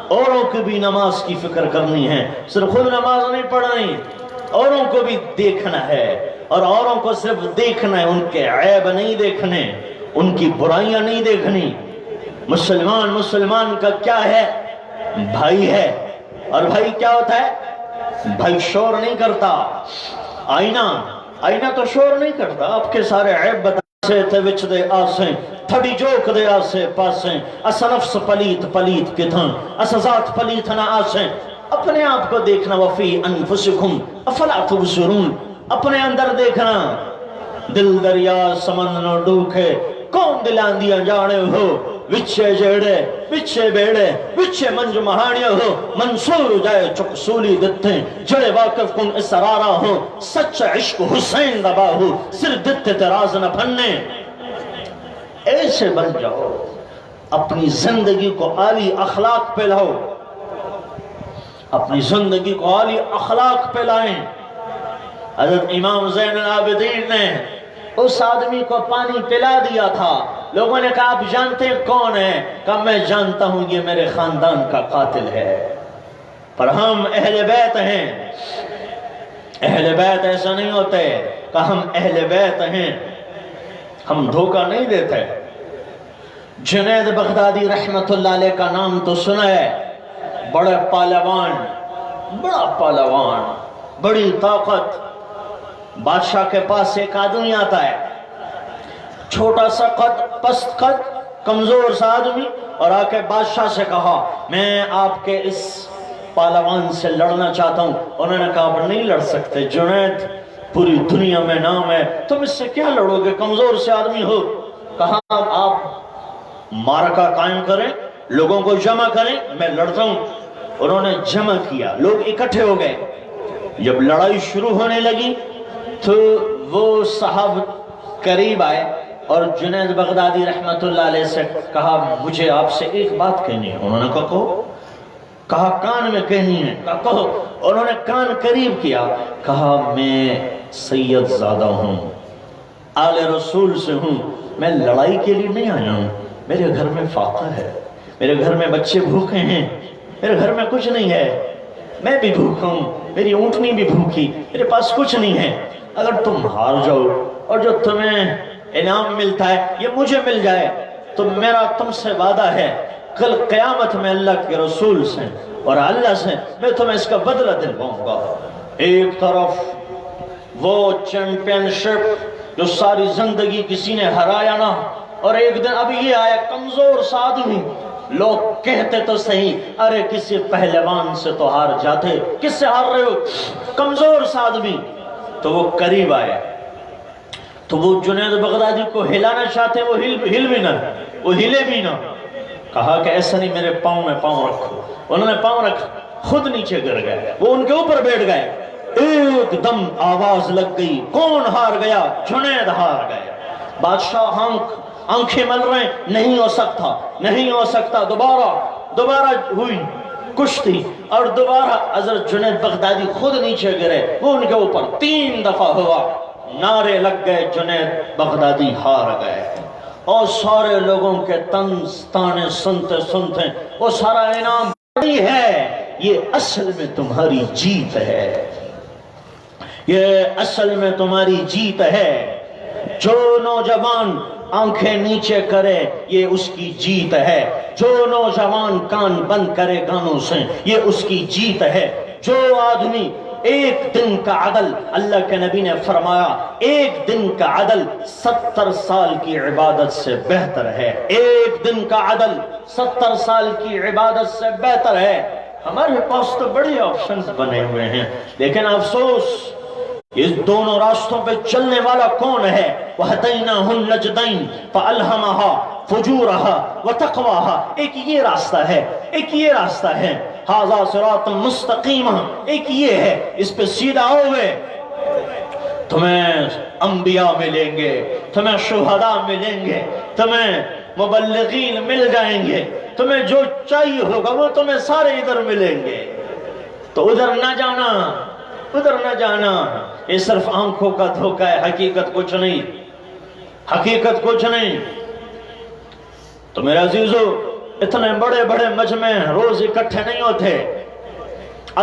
اوروں کو بھی نماز کی فکر کرنی ہے۔ صرف خود نماز نہیں پڑھنی، اوروں کو بھی دیکھنا ہے۔ اور اوروں کو صرف دیکھنا ہے، ان کے عیب نہیں دیکھنے، ان کی برائیاں نہیں دیکھنی۔ مسلمان کا کیا ہے؟ بھائی ہے۔ اور بھائی کیا ہوتا ہے؟ بھائی شور نہیں کرتا۔ آئینہ تو شور نہیں کرتا، آپ کے سارے عیب بتا سے تے وچ دے آسیں، تھڑی جوک دے آسے پاسیں، اسا نفس پلیت کتھاں، اسا ذات پلیت نہ آسیں۔ اپنے آپ کو دیکھنا، وفی انفسکم افلا تبصرون، اپنے اندر دیکھنا۔ دل دریا سمندر ڈوکے، کون دلان دیا جانے ہو، وچے جیڑے وچے بیڑے وچے منج مہاڑیاں ہو، منصور جائے چکسولی دتے جڑے واقف کن اسرارہ ہو، سچ عشق حسین دبا ہو، سر دتے تراز نہ پھنے۔ ایسے بن جاؤ، اپنی زندگی کو عالی اخلاق پہ لاؤ، اپنی زندگی کو عالی اخلاق پہ لائیں۔ حضرت امام زین العابدین نے اس آدمی کو پانی پلا دیا تھا، لوگوں نے کہا آپ جانتے ہیں کون ہے؟ کہا میں جانتا ہوں یہ میرے خاندان کا قاتل ہے، پر ہم اہل بیت ہیں، اہل بیت ایسا نہیں ہوتے، کہا ہم اہل بیت ہیں، ہم دھوکہ نہیں دیتے۔ جنید بغدادی رحمت اللہ علیہ کا نام تو سنا ہے، بڑا پہلوان، بڑی طاقت۔ بادشاہ کے پاس ایک آدمی آتا ہے، چھوٹا سا قد، پست قد، کمزور سا آدمی، اور آ کے بادشاہ سے کہا میں آپ کے اس پہلوان سے لڑنا چاہتا ہوں۔ انہوں نے کہا آپ نہیں لڑ سکتے، جنید پوری دنیا میں نام ہے، تم اس سے کیا لڑو گے، کمزور سے آدمی ہو۔ کہا آپ معرکہ قائم کریں، لوگوں کو جمع کریں، میں لڑتا ہوں۔ انہوں نے جمع کیا، لوگ اکٹھے ہو گئے۔ جب لڑائی شروع ہونے لگی تو وہ صاحب قریب آئے اور جنید بغدادی رحمت اللہ علیہ سے کہا مجھے آپ سے ایک بات کہنی ہے۔ انہوں نے کہا کان میں کہنی ہے، کہا کہو۔ انہوں نے کان قریب کیا، کہا میں سید زادہ ہوں، آل رسول سے ہوں، میں لڑائی کے لیے نہیں آیا ہوں، میرے گھر میں فاقہ ہے، میرے گھر میں بچے بھوکے ہیں، میرے گھر میں کچھ نہیں ہے، میں بھی بھوکا ہوں، میری اونٹنی بھی بھوکی، میرے پاس کچھ نہیں ہے۔ اگر تم ہار جاؤ اور جو تمہیں انعام ملتا ہے یہ مجھے مل جائے تو میرا تم سے وعدہ ہے کل قیامت میں اللہ کے رسول سے اور اللہ سے میں تمہیں اس کا بدلہ دلواؤں گا۔ ایک طرف وہ چیمپئن شپ جو ساری زندگی کسی نے ہرایا نہ، اور ایک دن ابھی یہ آیا کمزور سا آدمی، لوگ کہتے تو صحیح ارے کسی پہلوان سے تو ہار جاتے، کس سے ہار رہے ہو، کمزور سا آدمی۔ تو وہ قریب آئے تو وہ جنید بغدادی کو ہلانا چاہتے، وہ ہل بھی نہ، وہ ہلے بھی نہ۔ کہا کہ ایسا نہیں، میرے پاؤں میں پاؤں رکھو۔ انہوں نے پاؤں رکھا، خود نیچے گر گئے، وہ ان کے اوپر بیٹھ گئے۔ ایک دم آواز لگ گئی، کون ہار گیا؟ جنید ہار گئے۔ بادشاہ آنکھیں مل رہے ہیں، نہیں ہو سکتا، نہیں ہو سکتا۔ دوبارہ ہوئی کشتی اور دوبارہ حضرت جنید بغدادی خود نیچے گرے، وہ ان کے اوپر 3 دفعہ ہوا، نعرے لگ گئے، جنید بغدادی ہار گئے۔ اور سارے لوگوں کے طنز تانے سنتے سنتے وہ سارا انعام بڑی ہے، یہ اصل میں تمہاری جیت ہے، یہ اصل میں تمہاری جیت ہے۔ جو نوجوان آنکھیں نیچے کرے یہ اس کی جیت ہے، جو نوجوان کان بند کرے گانوں سے یہ اس کی جیت ہے۔ جو آدمی ایک دن کا عدل، اللہ کے نبی نے فرمایا ایک دن کا عدل 70 سال کی عبادت سے بہتر ہے، ایک دن کا عدل 70 سال کی عبادت سے بہتر ہے۔ ہمارے پاس تو بڑے آپشنز بنے ہوئے ہیں، لیکن افسوس اس دونوں راستوں پہ چلنے والا کون ہے؟ وَهَدَيْنَاهُ النَّجْدَيْنِ فَأَلْهَمَهَا فُجُورَهَا وَتَقْوَاهَا۔ ایک یہ راستہ ہے، ایک یہ راستہ ہے، هَذَا صِرَاطٌ مُسْتَقِيمٌ، ایک یہ ہے، اس پہ سیدھا ہوئے تمہیں انبیاء ملیں گے، تمہیں شہداء ملیں گے، تمہیں مبلغین مل جائیں گے، تمہیں جو چاہیے ہوگا وہ تمہیں سارے ادھر ملیں گے۔ تو ادھر نہ جانا، ادھر نہ جانا، یہ صرف آنکھوں کا دھوکہ ہے، حقیقت کچھ نہیں، حقیقت کچھ نہیں۔ تو میرے عزیزو اتنے بڑے بڑے مجمع روز اکٹھے نہیں ہوتے،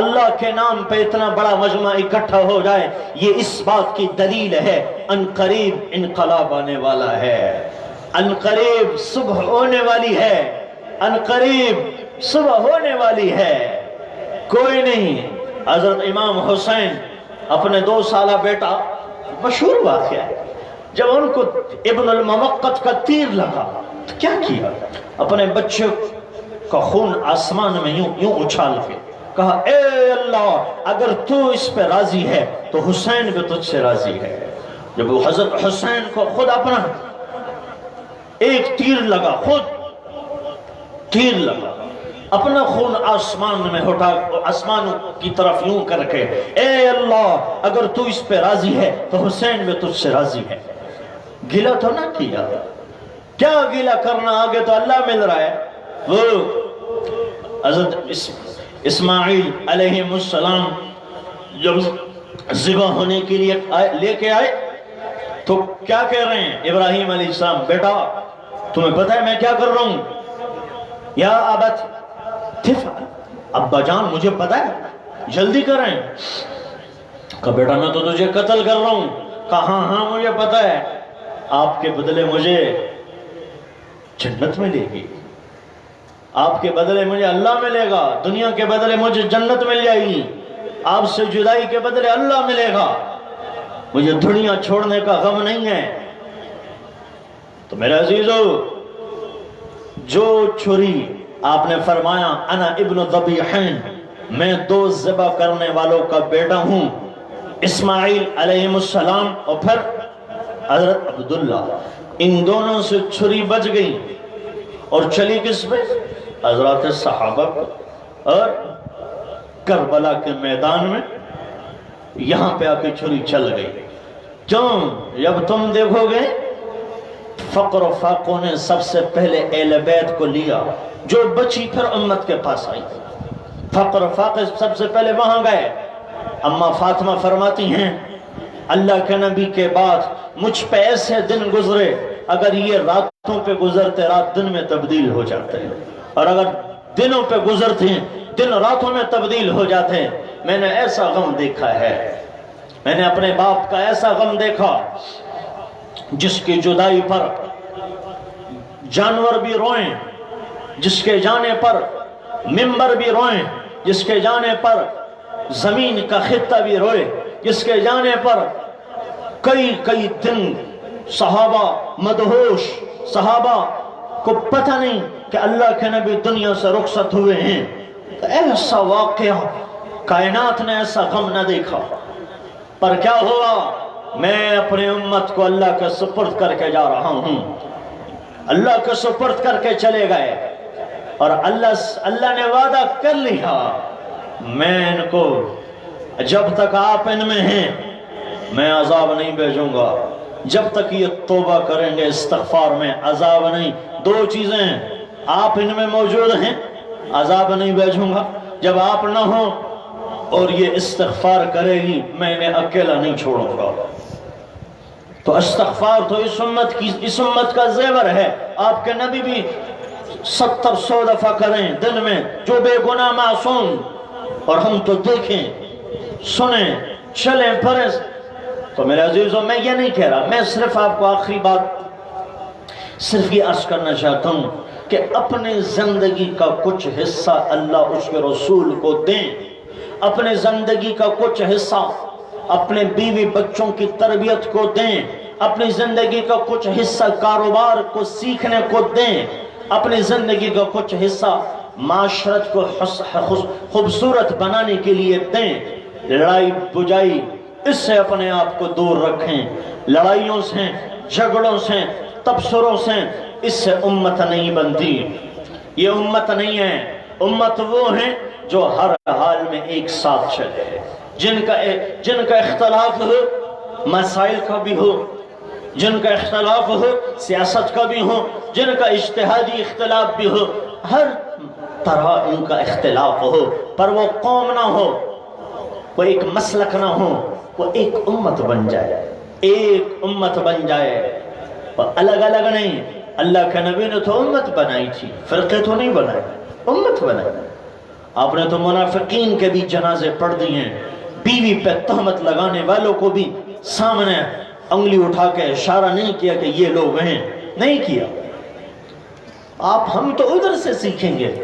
اللہ کے نام پہ اتنا بڑا مجمع اکٹھا ہو جائے یہ اس بات کی دلیل ہے ان قریب انقلاب آنے والا ہے، ان قریب صبح ہونے والی ہے، ان قریب صبح ہونے والی ہے۔ کوئی نہیں، حضرت امام حسین اپنے 2 سالہ بیٹا، مشہور واقعہ ہے، جب ان کو ابن الموقت کا تیر لگا تو کیا کیا؟ اپنے بچے کا خون آسمان میں یوں اچھال کے کہا اے اللہ اگر تو اس پہ راضی ہے تو حسین بھی تجھ سے راضی ہے۔ جب وہ حضرت حسین کو خود اپنا ایک تیر لگا، خود تیر لگا، اپنا خون آسمان میں اٹھا، آسمان کی طرف یوں کر کے اے اللہ اگر تو اس پہ راضی ہے تو حسین بھی تجھ سے راضی ہے۔ گلہ تو نہ کیا، کیا گیلا کرنا، آگے تو اللہ مل رہا ہے۔ وہ حضرت اسماعیل علیہ السلام جب ذبح ہونے کے لیے لے کے آئے تو کیا کہہ رہے ہیں ابراہیم علیہ السلام، بیٹا تمہیں پتہ ہے میں کیا کر رہا ہوں؟ یا ابت تفعل، ابا جان مجھے پتہ ہے، جلدی کریں۔ کہا بیٹا میں تو تجھے قتل کر رہا ہوں۔ کہا ہاں ہاں مجھے پتہ ہے، آپ کے بدلے مجھے جنت ملے گی، آپ کے بدلے مجھے اللہ ملے گا، دنیا کے بدلے مجھے جنت مل جائے گی، آپ سے جدائی کے بدلے اللہ ملے گا، مجھے دنیا چھوڑنے کا غم نہیں ہے۔ تو میرے عزیزو، جو چھری آپ نے فرمایا انا ابن ذبیحین، میں دو ذبح کرنے والوں کا بیٹا ہوں، اسماعیل علیہ السلام اور پھر حضرت عبداللہ، ان دونوں سے چھری بچ گئی اور چلی کس پہ؟ حضرات صحابہ پر۔ اور کربلا کے میدان میں یہاں پہ آ کے چھری چل گئی۔ کیوں؟ جب تم دیکھو گے فقر و فاقوں نے سب سے پہلے اہل بیت کو لیا، جو بچی پھر امت کے پاس آئی۔ فقر و فاقے سب سے پہلے وہاں گئے۔ اما فاطمہ فرماتی ہیں اللہ کے نبی کے بعد مجھ پہ ایسے دن گزرے، اگر یہ راتوں پہ گزرتے رات دن میں تبدیل ہو جاتے ہیں، اور اگر دنوں پہ گزرتے ہیں دن راتوں میں تبدیل ہو جاتے ہیں۔ میں نے ایسا غم دیکھا ہے، میں نے اپنے باپ کا ایسا غم دیکھا جس کی جدائی پر جانور بھی روئیں، جس کے جانے پر ممبر بھی روئیں، جس کے جانے پر زمین کا خطہ بھی روئے، جس کے جانے پر کئی دن صحابہ مدہوش، صحابہ کو پتہ نہیں کہ اللہ کے نبی دنیا سے رخصت ہوئے ہیں۔ ایسا واقعہ کائنات نے ایسا غم نہ دیکھا۔ پر کیا ہوا؟ میں اپنے امت کو اللہ کے سپرد کر کے جا رہا ہوں، اللہ کے سپرد کر کے چلے گئے، اور اللہ نے وعدہ کر لیا میں ان کو جب تک آپ ان میں ہیں میں عذاب نہیں بھیجوں گا، جب تک یہ توبہ کریں گے استغفار میں عذاب نہیں۔ دو چیزیں، آپ ان میں موجود ہیں عذاب نہیں بھیجوں گا، جب آپ نہ ہوں اور یہ استغفار کرے گی میں انہیں اکیلا نہیں چھوڑوں گا۔ تو استغفار تو اس امت کا زیور ہے۔ آپ کے نبی بھی 70-100 دفعہ کریں دن میں، جو بے گناہ معصوم، اور ہم تو دیکھیں سنیں چلیں پھریں۔ تو میرے عزیزوں میں یہ نہیں کہہ رہا، میں صرف آپ کو آخری بات صرف یہ عرض کرنا چاہتا ہوں کہ اپنے زندگی کا کچھ حصہ اللہ اس کے رسول کو دیں، اپنے زندگی کا کچھ حصہ اپنے بیوی بچوں کی تربیت کو دیں، اپنی زندگی کا کچھ حصہ کاروبار کو سیکھنے کو دیں، اپنی زندگی کا کچھ حصہ معاشرت کو خوبصورت بنانے کے لیے دیں۔ لڑائی بجائی اس سے اپنے آپ کو دور رکھیں، لڑائیوں سے، جھگڑوں سے، تبصروں سے، اس سے امت نہیں بنتی۔ یہ امت نہیں ہے، امت وہ ہے جو ہر حال میں ایک ساتھ چلے، جن کا اختلاف ہو مسائل کا بھی ہو، جن کا اختلاف ہو سیاست کا بھی ہو، جن کا اجتہادی اختلاف بھی ہو، ہر طرح ان کا اختلاف ہو، پر وہ قوم نہ ہو، وہ ایک مسلک نہ ہو، وہ ایک امت بن جائے، ایک امت بن جائے، اور الگ الگ نہیں۔ اللہ کے نبی نے تو امت بنائی تھی، فرقے تو نہیں بنائے، امت بنائی۔ آپ نے تو منافقین کے بھی جنازے پڑھ دی ہیں، بیوی پہ تہمت لگانے والوں کو بھی سامنے انگلی اٹھا کے اشارہ نہیں کیا کہ یہ لوگ ہیں، نہیں کیا۔ ہم تو ادھر سے سیکھیں گے،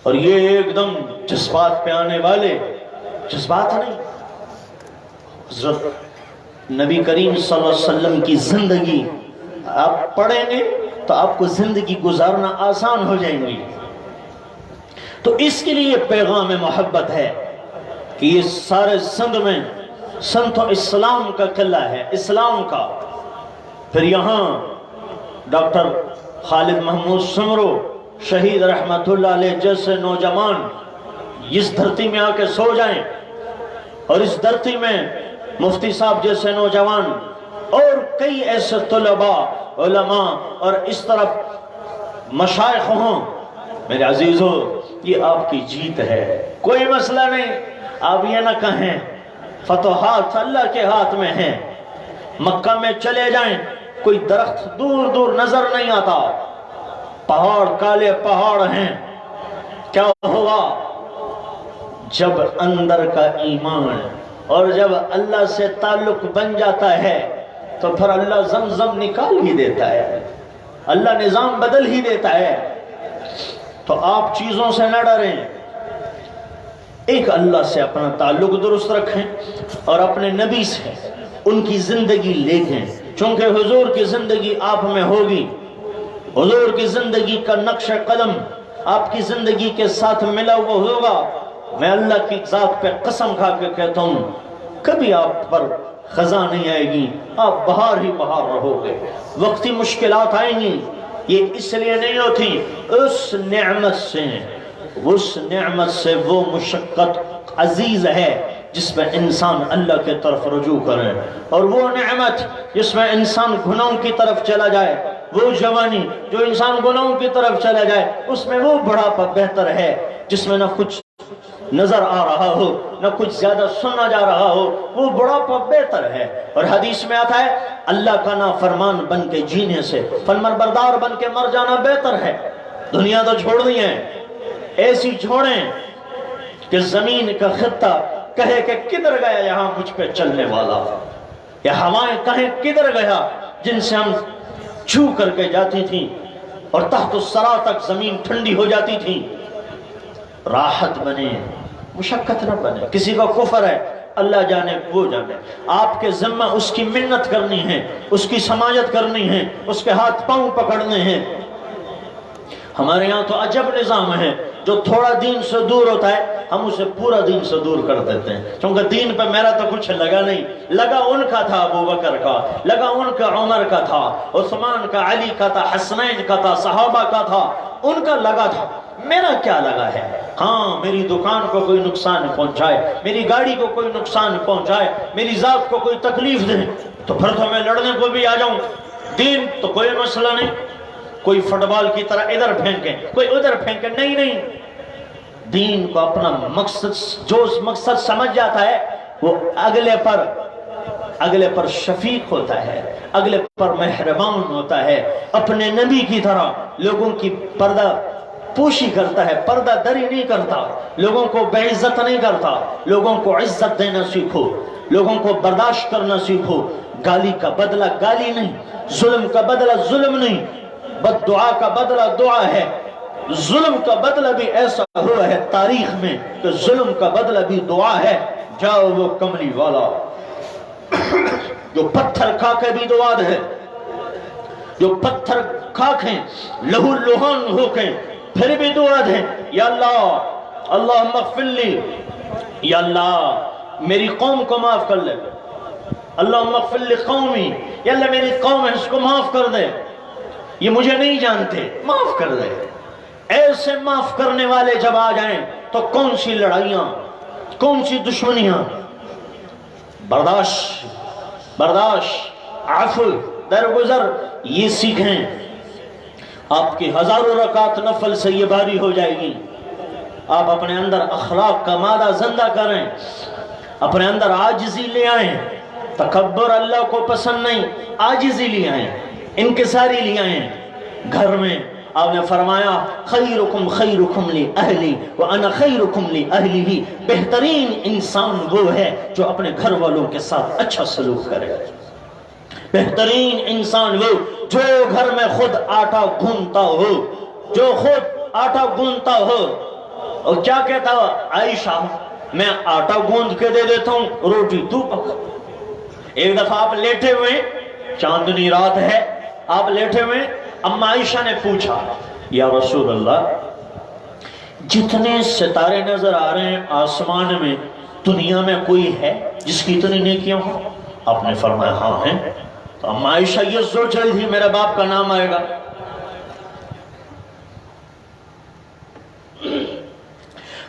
اور یہ ایک دم جذبات پہ آنے والے جذبات نہیں۔ حضرت نبی کریم صلی اللہ علیہ وسلم کی زندگی آپ پڑھیں گے تو آپ کو زندگی گزارنا آسان ہو جائیں گی۔ تو اس کے لیے پیغام محبت ہے کہ یہ سارے سندھ میں سنت و اسلام کا قلعہ ہے، اسلام کا۔ پھر یہاں ڈاکٹر خالد محمود سمرو شہید رحمت اللہ علیہ جیسے نوجوان اس دھرتی میں آ کے سو جائیں، اور اس دھرتی میں مفتی صاحب جیسے نوجوان اور کئی ایسے طلباء علماء اور اس طرف مشائخ ہوں، میرے عزیزو یہ آپ کی جیت ہے، کوئی مسئلہ نہیں۔ آپ یہ نہ کہیں فتوحات اللہ کے ہاتھ میں ہیں، مکہ میں چلے جائیں کوئی درخت دور دور نظر نہیں آتا، پہاڑ کالے پہاڑ ہیں، کیا ہوا؟ جب اندر کا ایمان اور جب اللہ سے تعلق بن جاتا ہے تو پھر اللہ زمزم نکال ہی دیتا ہے، اللہ نظام بدل ہی دیتا ہے۔ تو آپ چیزوں سے نہ ڈریں، ایک اللہ سے اپنا تعلق درست رکھیں اور اپنے نبی سے ان کی زندگی لیکھیں، چونکہ حضور کی زندگی آپ میں ہوگی، حضور کی زندگی کا نقش قدم آپ کی زندگی کے ساتھ ملا ہوا ہوگا۔ میں اللہ کی ذات پہ قسم کھا کے کہتا ہوں کبھی آپ پر خزاں نہیں آئے گی، آپ بہار ہی بہار رہو گے۔ وقتی مشکلات آئیں گی یہ اس لیے نہیں ہوتی، اس نعمت سے وہ مشقت عزیز ہے جس میں انسان اللہ کے طرف رجوع کرے، اور وہ نعمت جس میں انسان گناہوں کی طرف چلا جائے، وہ جوانی جو انسان گناہوں کی طرف چلا جائے اس میں وہ بڑھاپا بہتر ہے جس میں نہ کچھ نظر آ رہا ہو نہ کچھ زیادہ سنا جا رہا ہو، وہ بڑھاپا بہتر ہے۔ اور حدیث میں آتا ہے اللہ کا نافرمان بن کے جینے سے فرمانبردار بن کے مر جانا بہتر ہے۔ دنیا تو چھوڑنی ہے، ایسی چھوڑیں کہ زمین کا خطہ کہے کہ کدھر گیا یہاں مجھ پہ چلنے والا، یا ہوائیں کہیں کدھر گیا جن سے ہم چھو کر کے جاتی تھیں اور تحت الثری تک زمین ٹھنڈی ہو جاتی تھی۔ راحت بنے، مشقت نہ بنے۔ کسی کا کفر ہے اللہ جانے وہ جانے، آپ کے ذمہ اس کی منت کرنی ہے، اس کی سماجت کرنی ہے، اس کے ہاتھ پاؤں پکڑنے ہیں۔ ہمارے یہاں تو عجب نظام ہے، جو تھوڑا دین سے دور ہوتا ہے ہم اسے پورا دین سے دور کر دیتے ہیں، کیونکہ دین پہ میرا تو کچھ لگا نہیں، لگا ان کا تھا ابو بکر کا، لگا ان کا عمر کا تھا، عثمان کا، علی کا تھا، حسنین کا تھا، صحابہ کا تھا، ان کا لگا تھا، میرا کیا لگا ہے؟ ہاں میری دکان کو کوئی نقصان پہنچائے، میری گاڑی کو کوئی نقصان پہنچائے، میری ذات کو کوئی تکلیف دے تو پھر تو میں لڑنے کو بھی آ جاؤں، دین تو کوئی مسئلہ نہیں۔ کوئی فٹ بال کی طرح ادھر پھینکے کوئی ادھر پھینکے، نہیں نہیں، دین کو اپنا مقصد جو مقصد سمجھ جاتا ہے وہ اگلے پر شفیق ہوتا ہے، اگلے پر مہربان ہوتا ہے، اپنے نبی کی طرح لوگوں کی پردہ پوشی کرتا ہے، پردہ دری نہیں کرتا، لوگوں کو بے عزت نہیں کرتا، لوگوں کو عزت دینا سیکھو، لوگوں کو برداشت کرنا سیکھو، گالی کا بدلہ گالی نہیں، ظلم کا بدلہ ظلم نہیں، بد دعا کا بدلہ دعا ہے، ظلم کا بدلہ بھی ایسا ہوا ہے تاریخ میں کہ ظلم کا بدلہ بھی دعا ہے۔ جاؤ وہ کملی والا جو پتھر کھا کے بھی دعا ہے، جو پتھر کھا کے لہو لہان ہو کے پھر بھی دعا دیں، یا اللہ اللہم اغفر لی، یا اللہ میری قوم کو معاف کر لے، اللہم اغفر لی قومی، یا اللہ میری قوم ہے اس کو معاف کر دے، یہ مجھے نہیں جانتے، معاف کر دے۔ ایسے معاف کرنے والے جب آ جائیں تو کون سی لڑائیاں، کون سی دشمنیاں، برداشت، عفو، درگزر، یہ سیکھیں۔ آپ کی ہزاروں رکعت نفل سے یہ باری ہو جائے گی۔ آپ اپنے اندر اخلاق کا مادہ زندہ کریں، اپنے اندر عاجزی لے آئیں، تکبر اللہ کو پسند نہیں، عاجزی لے آئیں، انکساری لے آئیں۔ گھر میں آپ نے فرمایا خیرکم خیرکم لی اہلی وانا خیرکم لی اہلی، بہترین انسان وہ ہے جو اپنے گھر والوں کے ساتھ اچھا سلوک کرے، بہترین انسان وہ جو گھر میں خود آٹا گھونتا ہو، جو خود آٹا گھونتا ہو۔ اور کیا کہتا ہو عائشہ، میں آٹا گوندھ کے دے دیتا ہوں، روٹی تو پکا۔ ایک دفعہ آپ لیٹے ہوئے، چاندنی رات ہے، آپ لیٹے ہوئے، اما عائشہ نے پوچھا یا رسول اللہ جتنے ستارے نظر آ رہے ہیں آسمان میں، دنیا میں کوئی ہے جس کی اتنی نیکیاں ہوں؟ آپ نے فرمایا ہاں ہیں۔ تو اما عائشہ یہ سوچ رہی تھی میرے باپ کا نام آئے گا،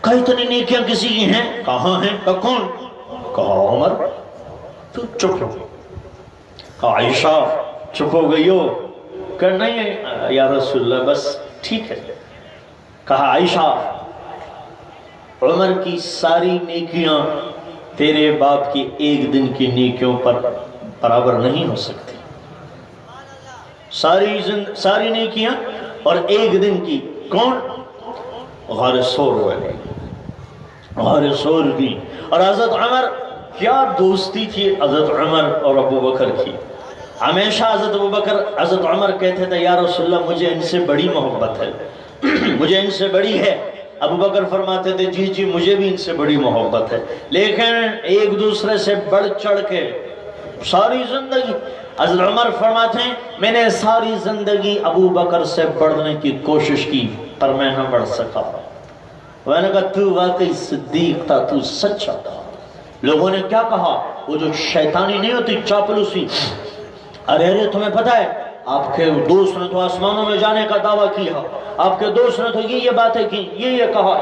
کہا اتنی نیکیاں کسی کی ہیں؟ کہاں ہیں؟ کہا کون؟ کہا عمر۔ تو چپ ہو، کہا عائشہ چپ ہو گئی ہو، کہ نہیں یا رسول اللہ بس ٹھیک ہے. کہا عائشہ عمر کی ساری نیکیاں تیرے باپ کی ایک دن کی نیکیوں پر برابر نہیں ہو سکتی. ساری نیکیاں اور ایک دن کی. کون؟ غار ثور والے، غار ثور کی. اور حضرت عمر، کیا دوستی تھی حضرت عمر اور ابو بکر کی. ہمیشہ حضرت عمر کہتے تھے یا رسول اللہ مجھے ان سے بڑی محبت ہے، مجھے ان سے بڑی ہے. ابو بکر فرماتے تھے جی جی مجھے بھی ان سے بڑی محبت ہے. لیکن ایک دوسرے سے بڑھ چڑھ کے ساری زندگی. حضرت عمر فرماتے ہیں میں نے ساری زندگی ابو بکر سے بڑھنے کی کوشش کی پر میں نہ بڑھ سکا. میں نے کہا تو واقعی صدیق تھا، تو سچا تھا. لوگوں نے کیا کہا؟ وہ جو شیطانی نہیں ہوتی چاپلوسی، ارے ارے تمہیں پتہ ہے آپ کے دوست نے تو آسمانوں میں جانے کا دعویٰ کیا، آپ کے دوست نے تو یہ باتیں کی، یہ کہا.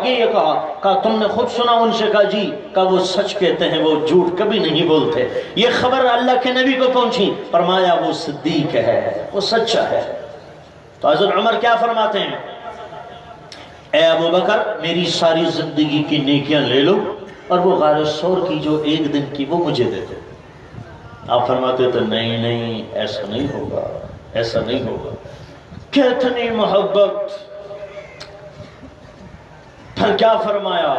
کہا تم نے خود سنا ان سے؟ کہا جی. کہا وہ سچ کہتے ہیں، وہ جھوٹ کبھی نہیں بولتے. یہ خبر اللہ کے نبی کو پہنچی، فرمایا وہ صدیق ہے، وہ سچا ہے. تو حضرت عمر کیا فرماتے ہیں؟ اے ابو بکر میری ساری زندگی کی نیکیاں لے لو اور وہ غار ثور کی جو ایک دن کی وہ مجھے دے دو. آپ فرماتے تھے نہیں نہیں ایسا نہیں ہوگا، ایسا نہیں ہوگا. کتنی محبت. پھر کیا فرمایا؟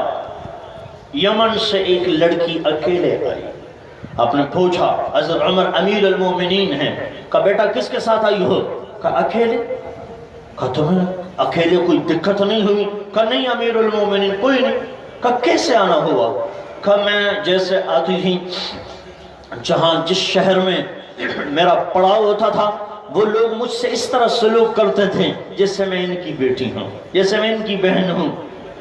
یمن سے ایک لڑکی اکیلے آئی. آپ نے پوچھا حضرت عمر امیر المومنین ہیں، کہا بیٹا کس کے ساتھ آئی ہو؟ کہا اکیلے. کہا تمہیں اکیلے کوئی دقت نہیں ہوئی؟ کہا نہیں امیر المومنین کوئی نہیں. کہا کیسے آنا ہوا؟ کہا میں جیسے آتی تھی جہاں جس شہر میں میرا پڑاؤ ہوتا تھا وہ لوگ مجھ سے اس طرح سلوک کرتے تھے جیسے میں ان کی بیٹی ہوں، جیسے میں ان کی بہن ہوں.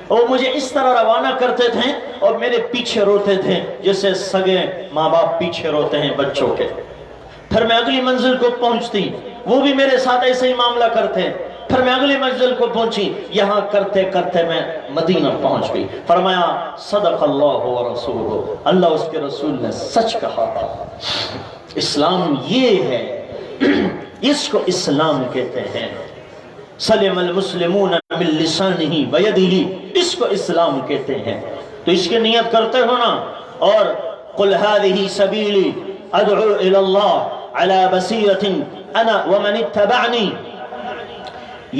اور مجھے اس طرح روانہ کرتے تھے اور میرے پیچھے روتے تھے جیسے سگے ماں باپ پیچھے روتے ہیں بچوں کے. پھر میں اگلی منزل کو پہنچتی، وہ بھی میرے ساتھ ایسے ہی معاملہ کرتے. پھر میں اگلی منزل کو پہنچی، یہاں کرتے کرتے میں مدینہ پہنچ گئی. فرمایا صدق اللہ و رسولہ، اللہ اس کے رسول نے سچ کہا تھا. اسلام یہ ہے، اس کو اسلام کہتے ہیں. سلم المسلمون من لسانہ و یدہ، اس کو اسلام کہتے ہیں. تو اس کی نیت کرتے ہو نا. اور قل هذه سبیلی ادعو الی اللہ علی بصیرۃ انا ومن اتبعنی.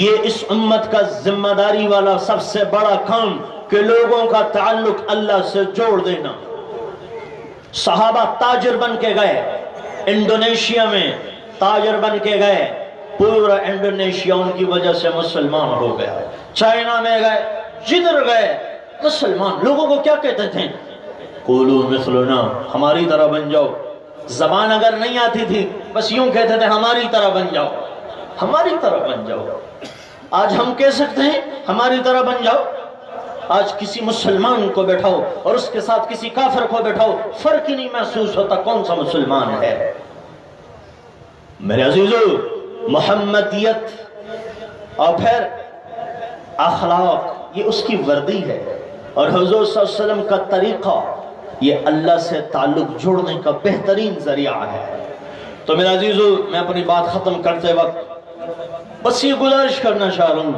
یہ اس امت کا ذمہ داری والا سب سے بڑا کام کہ لوگوں کا تعلق اللہ سے جوڑ دینا. صحابہ تاجر بن کے گئے، انڈونیشیا میں تاجر بن کے گئے، پورا انڈونیشیا ان کی وجہ سے مسلمان ہو گیا. چائنا میں گئے، جدھر گئے مسلمان. لوگوں کو کیا کہتے تھے؟ قولوا مثلنا، ہماری طرح بن جاؤ. زبان اگر نہیں آتی تھی بس یوں کہتے تھے ہماری طرح بن جاؤ، ہماری طرح بن جاؤ. آج ہم کہہ سکتے ہیں ہماری طرح بن جاؤ. آج کسی مسلمان کو بیٹھاؤ اور اس کے ساتھ کسی کافر کو بیٹھاؤ، فرق ہی نہیں محسوس ہوتا کون سا مسلمان ہے. میرے عزیزو، محمدیت اور پھر اخلاق یہ اس کی وردی ہے. اور حضور صلی اللہ علیہ وسلم کا طریقہ یہ اللہ سے تعلق جوڑنے کا بہترین ذریعہ ہے. تو میرے عزیزو، میں اپنی بات ختم کرتے وقت بس یہ گزارش کرنا چاہ رہا ہوں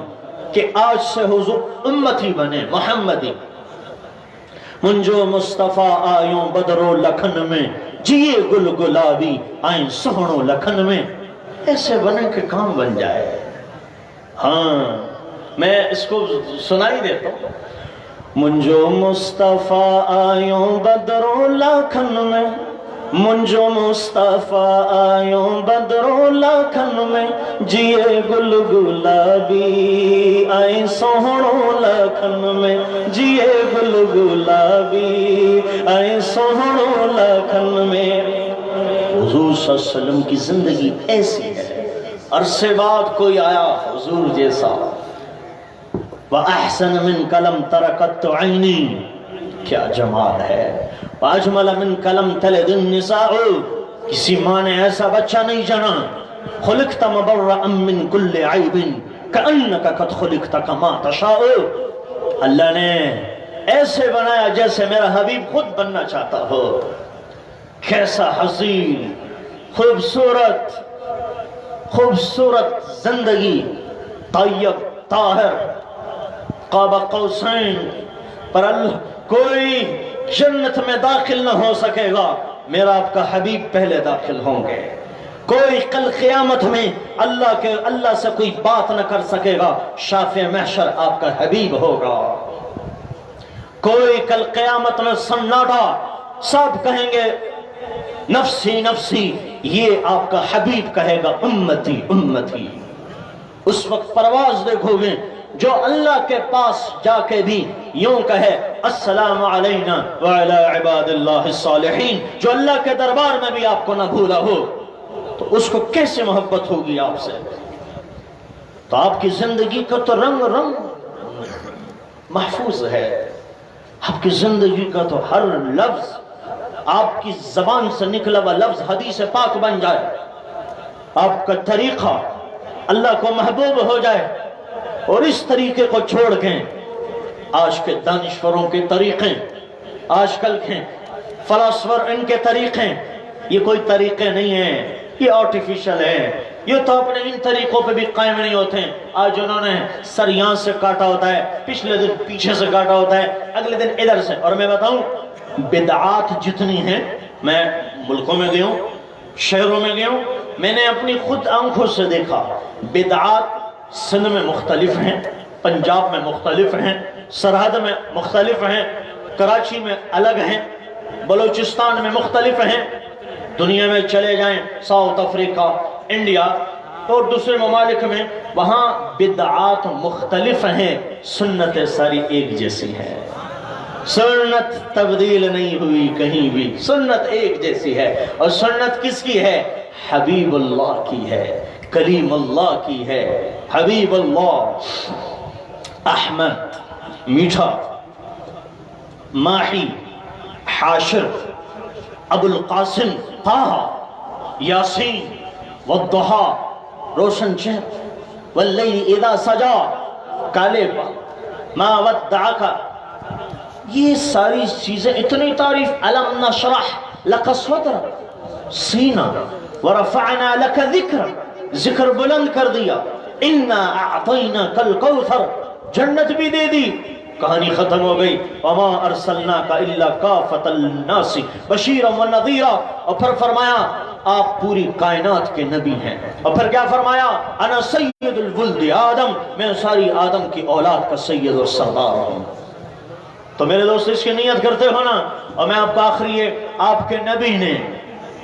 کہ آج سے حضور امتی بنے، محمدی. منجو مصطفیٰ آیوں بدرو لکھن میں، جیے گل گلابی آئیں سہنو لکھن میں. ایسے بنے کہ کام بن جائے. ہاں میں اس کو سنائی دیتا ہوں. منجو مصطفیٰ آیوں بدرو لکھن میں، منجو مصطفیٰ آیوں بدرو لکھن میں، جیے گل گلابی آئیں سہنو لکھن میں، جیے گل گلابی آئیں سہنو لکھن میں. حضور صلی اللہ علیہ وسلم کی زندگی ایسی ہے. عرصے بعد کوئی آیا حضور جیسا. وَأَحْسَنَ مِنْكَ لَمْ تَرَكَتْ عَيْنِي، کیا جمال ہے. وَأَجْمَلَ مِنْكَ لَمْ تَلِدِ النِّسَاءُ، کسی ماں نے ایسا بچہ نہیں جنا. خُلِقْتَ مُبَرَّأً مِنْ كُلِّ عَيْبٍ كَأَنَّكَ قَدْ خُلِقْتَ كَمَا تَشَاءُ. اللہ نے ایسے بنایا جیسے میرا حبیب خود بننا چاہتا ہو. کیسا حسین، خوبصورت. خوبصورت زندگی، طیب طاہر قاب قوسین، پر کوئی جنت میں داخل نہ ہو سکے گا، میرا آپ کا حبیب پہلے داخل ہوں گے۔ کوئی کل قیامت میں اللہ سے کوئی بات نہ کر سکے گا، شافع محشر آپ کا حبیب ہوگا۔ کوئی کل قیامت میں سناٹا، سب کہیں گے نفسی نفسی، یہ آپ کا حبیب کہے گا امتی امتی۔ اس وقت پرواز دیکھو گے، جو اللہ کے پاس جا کے بھی یوں کہے السلام علینا وعلی عباد اللہ الصالحین، جو اللہ کے دربار میں بھی آپ کو نہ بھولا ہو، تو اس کو کیسے محبت ہوگی آپ سے؟ تو آپ کی زندگی کا تو رنگ محفوظ ہے، آپ کی زندگی کا تو ہر لفظ، آپ کی زبان سے نکلا ہوا لفظ حدیث پاک بن جائے، آپ کا طریقہ اللہ کو محبوب ہو جائے، اور اس طریقے کو چھوڑ کے آج کے دانشوروں کے طریقے، آج کل کے فلاسفر ان کے طریقے، یہ کوئی طریقے نہیں ہیں، یہ آرٹیفیشل ہے، یہ تو اپنے ان طریقوں پہ بھی قائم نہیں ہوتے ہیں۔ آج انہوں نے سر یہاں سے کاٹا ہوتا ہے، پچھلے دن پیچھے سے کاٹا ہوتا ہے، اگلے دن ادھر سے۔ اور میں بتاؤں بدعات جتنی ہیں، میں ملکوں میں گیا ہوں، شہروں میں گیا ہوں، میں نے اپنی خود آنکھوں سے دیکھا، بدعات سندھ میں مختلف ہیں، پنجاب میں مختلف ہیں، سرحد میں مختلف ہیں، کراچی میں الگ ہیں، بلوچستان میں مختلف ہیں، دنیا میں چلے جائیں ساؤتھ افریقہ، انڈیا اور دوسرے ممالک میں، وہاں بدعات مختلف ہیں، سنت ساری ایک جیسی ہے، سنت تبدیل نہیں ہوئی کہیں بھی، سنت ایک جیسی ہے۔ اور سنت کس کی ہے؟ حبیب اللہ کی ہے، کلیم اللہ کی ہے، حبیب اللہ۔ احمد میٹھا، ماہی حاشر، ابو القاسم طہ، یاسین والضحا روشن چہر، واللیل اذا سجا کالے پا ما ودعک، یہ ساری چیزیں اتنی تعریف، الم نشرح لک صدرک، سینہ، ورفعنا لک ذکرک، ذکر بلند کر دیا، انا اعطیناک الکوثر، جنت بھی دے دی، کہانی ختم ہو گئی، وما ارسلناک الا کافۃ للناس بشیرا ونذیرا، اور پھر فرمایا آپ پوری کائنات کے نبی ہیں، اور پھر کیا فرمایا؟ انا سید الولد آدم، میں ساری آدم کی اولاد کا سید اور سردار ہوں۔ تو میرے دوست اس کی نیت کرتے ہو نا؟ اور میں آپ کو آخری آپ کے نبی نے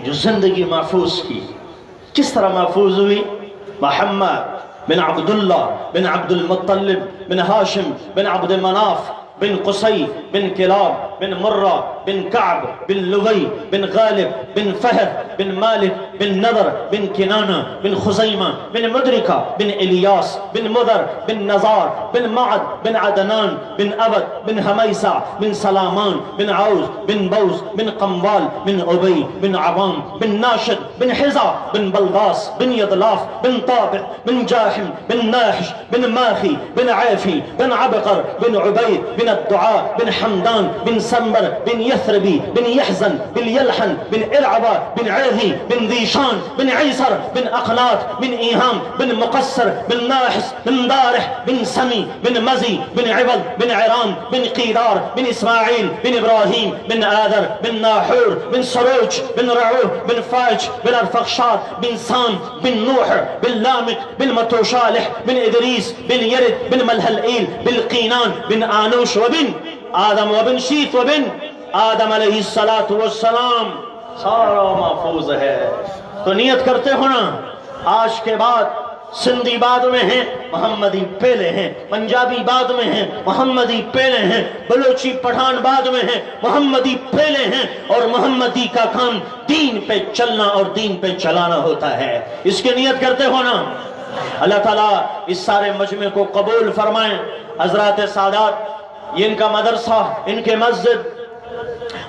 جو زندگی محفوظ کی، کس طرح محفوظ ہوئی؟ محمد بن عبداللہ بن عبد المطلب بن ہاشم بن عبد مناف بن قصی بن کلاب بن مرہ بن کعب بن لوی بن غالب بن فہر بن مالک بن نضر بن کنانہ بن خزیمہ بن مدرکہ بن الیاس بن مدر بن نزار بن معد بن عدنان بن عبد بن حمیسہ بن سلامان بن عوز بن بوز بن قموال بن عبی بن عوام بن ناشد بن حزا بن بلغاس بن یضلاف بن طابق بن جاحم بن ناحش بن ماخی بن عیفی بن عبقر بن عبید بن الدعاء بن حمدان بن سنبر بن يثربي بن يحزن بن يلحن بن إرعبا بن عيذي بن ذيشان بن عيسر بن أقناط بن إيهام بن مقصر بن ناحس بن دارح بن سمي بن مزي بن عبل بن عرام بن قيدار بن إسماعيل بن إبراهيم بن آذر بن ناحور بن سروج بن رعوه بن فاج بن أرفخشاد بن سام بن نوح بن لامك بن متوشالح بن إدريس بن يرد بن ملهلئيل بن قينان بن آنوش وبن آدم وبن شیت وبن آدم علیہ السلام، سارا محفوظ ہے۔ تو نیت کرتے ہو نا، آج کے بعد سندھی بعد میں ہیں، محمدی پہلے ہیں، پنجابی بعد میں ہیں، محمدی پہلے ہیں، بلوچی پٹھان بعد میں ہیں، محمدی پہلے ہیں، اور محمدی کا کام دین پہ چلنا اور دین پہ چلانا ہوتا ہے۔ اس کی نیت کرتے ہو نا؟ اللہ تعالیٰ اس سارے مجمع کو قبول فرمائیں۔ حضرات سادات، یہ ان کا مدرسہ، ان کے مسجد،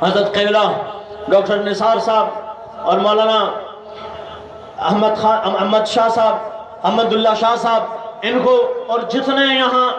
حضرت قبلہ ڈاکٹر نثار صاحب اور مولانا احمد شاہ صاحب، احمد اللہ شاہ صاحب، ان کو اور جتنے یہاں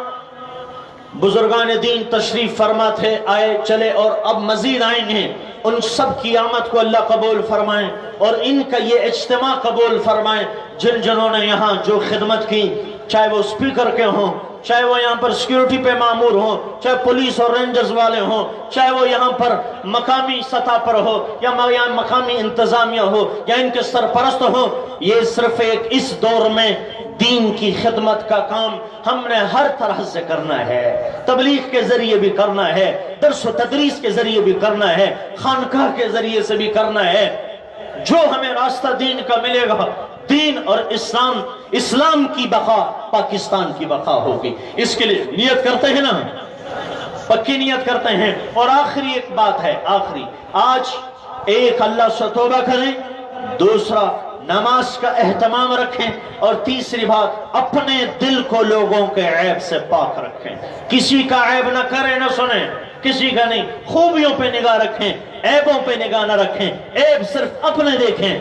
بزرگان دین تشریف فرما تھے، آئے چلے اور اب مزید آئیں گے، ان سب کی آمد کو اللہ قبول فرمائیں۔ اور ان کا یہ اجتماع قبول فرمائیں جن جنہوں نے یہاں جو خدمت کی، چاہے وہ اسپیکر کے ہوں، چاہے وہ یہاں پر سیکیورٹی پہ مامور ہوں، چاہے پولیس اور رینجرز والے ہوں، چاہے وہ یہاں پر مقامی سطح پر ہو یا یہاں مقامی انتظامیہ ہو یا ان کے سرپرست ہو، یہ صرف ایک اس دور میں دین کی خدمت کا کام ہم نے ہر طرح سے کرنا ہے۔ تبلیغ کے ذریعے بھی کرنا ہے، درس و تدریس کے ذریعے بھی کرنا ہے، خانقاہ کے ذریعے سے بھی کرنا ہے۔ جو ہمیں راستہ دین کا ملے گا، دین اور اسلام کی بقا، پاکستان کی بقا ہوگی۔ اس کے لیے نیت کرتے ہیں نا، پکی نیت کرتے ہیں۔ اور آخری ایک بات ہے، آج ایک اللہ سے توبہ کریں، دوسرا نماز کا اہتمام رکھیں، اور تیسری بات اپنے دل کو لوگوں کے عیب سے پاک رکھیں۔ کسی کا عیب نہ کریں نہ سنیں، کسی کا نہیں، خوبیوں پہ نگاہ رکھیں، عیبوں پہ نگاہ نہ رکھیں۔ عیب صرف اپنے دیکھیں،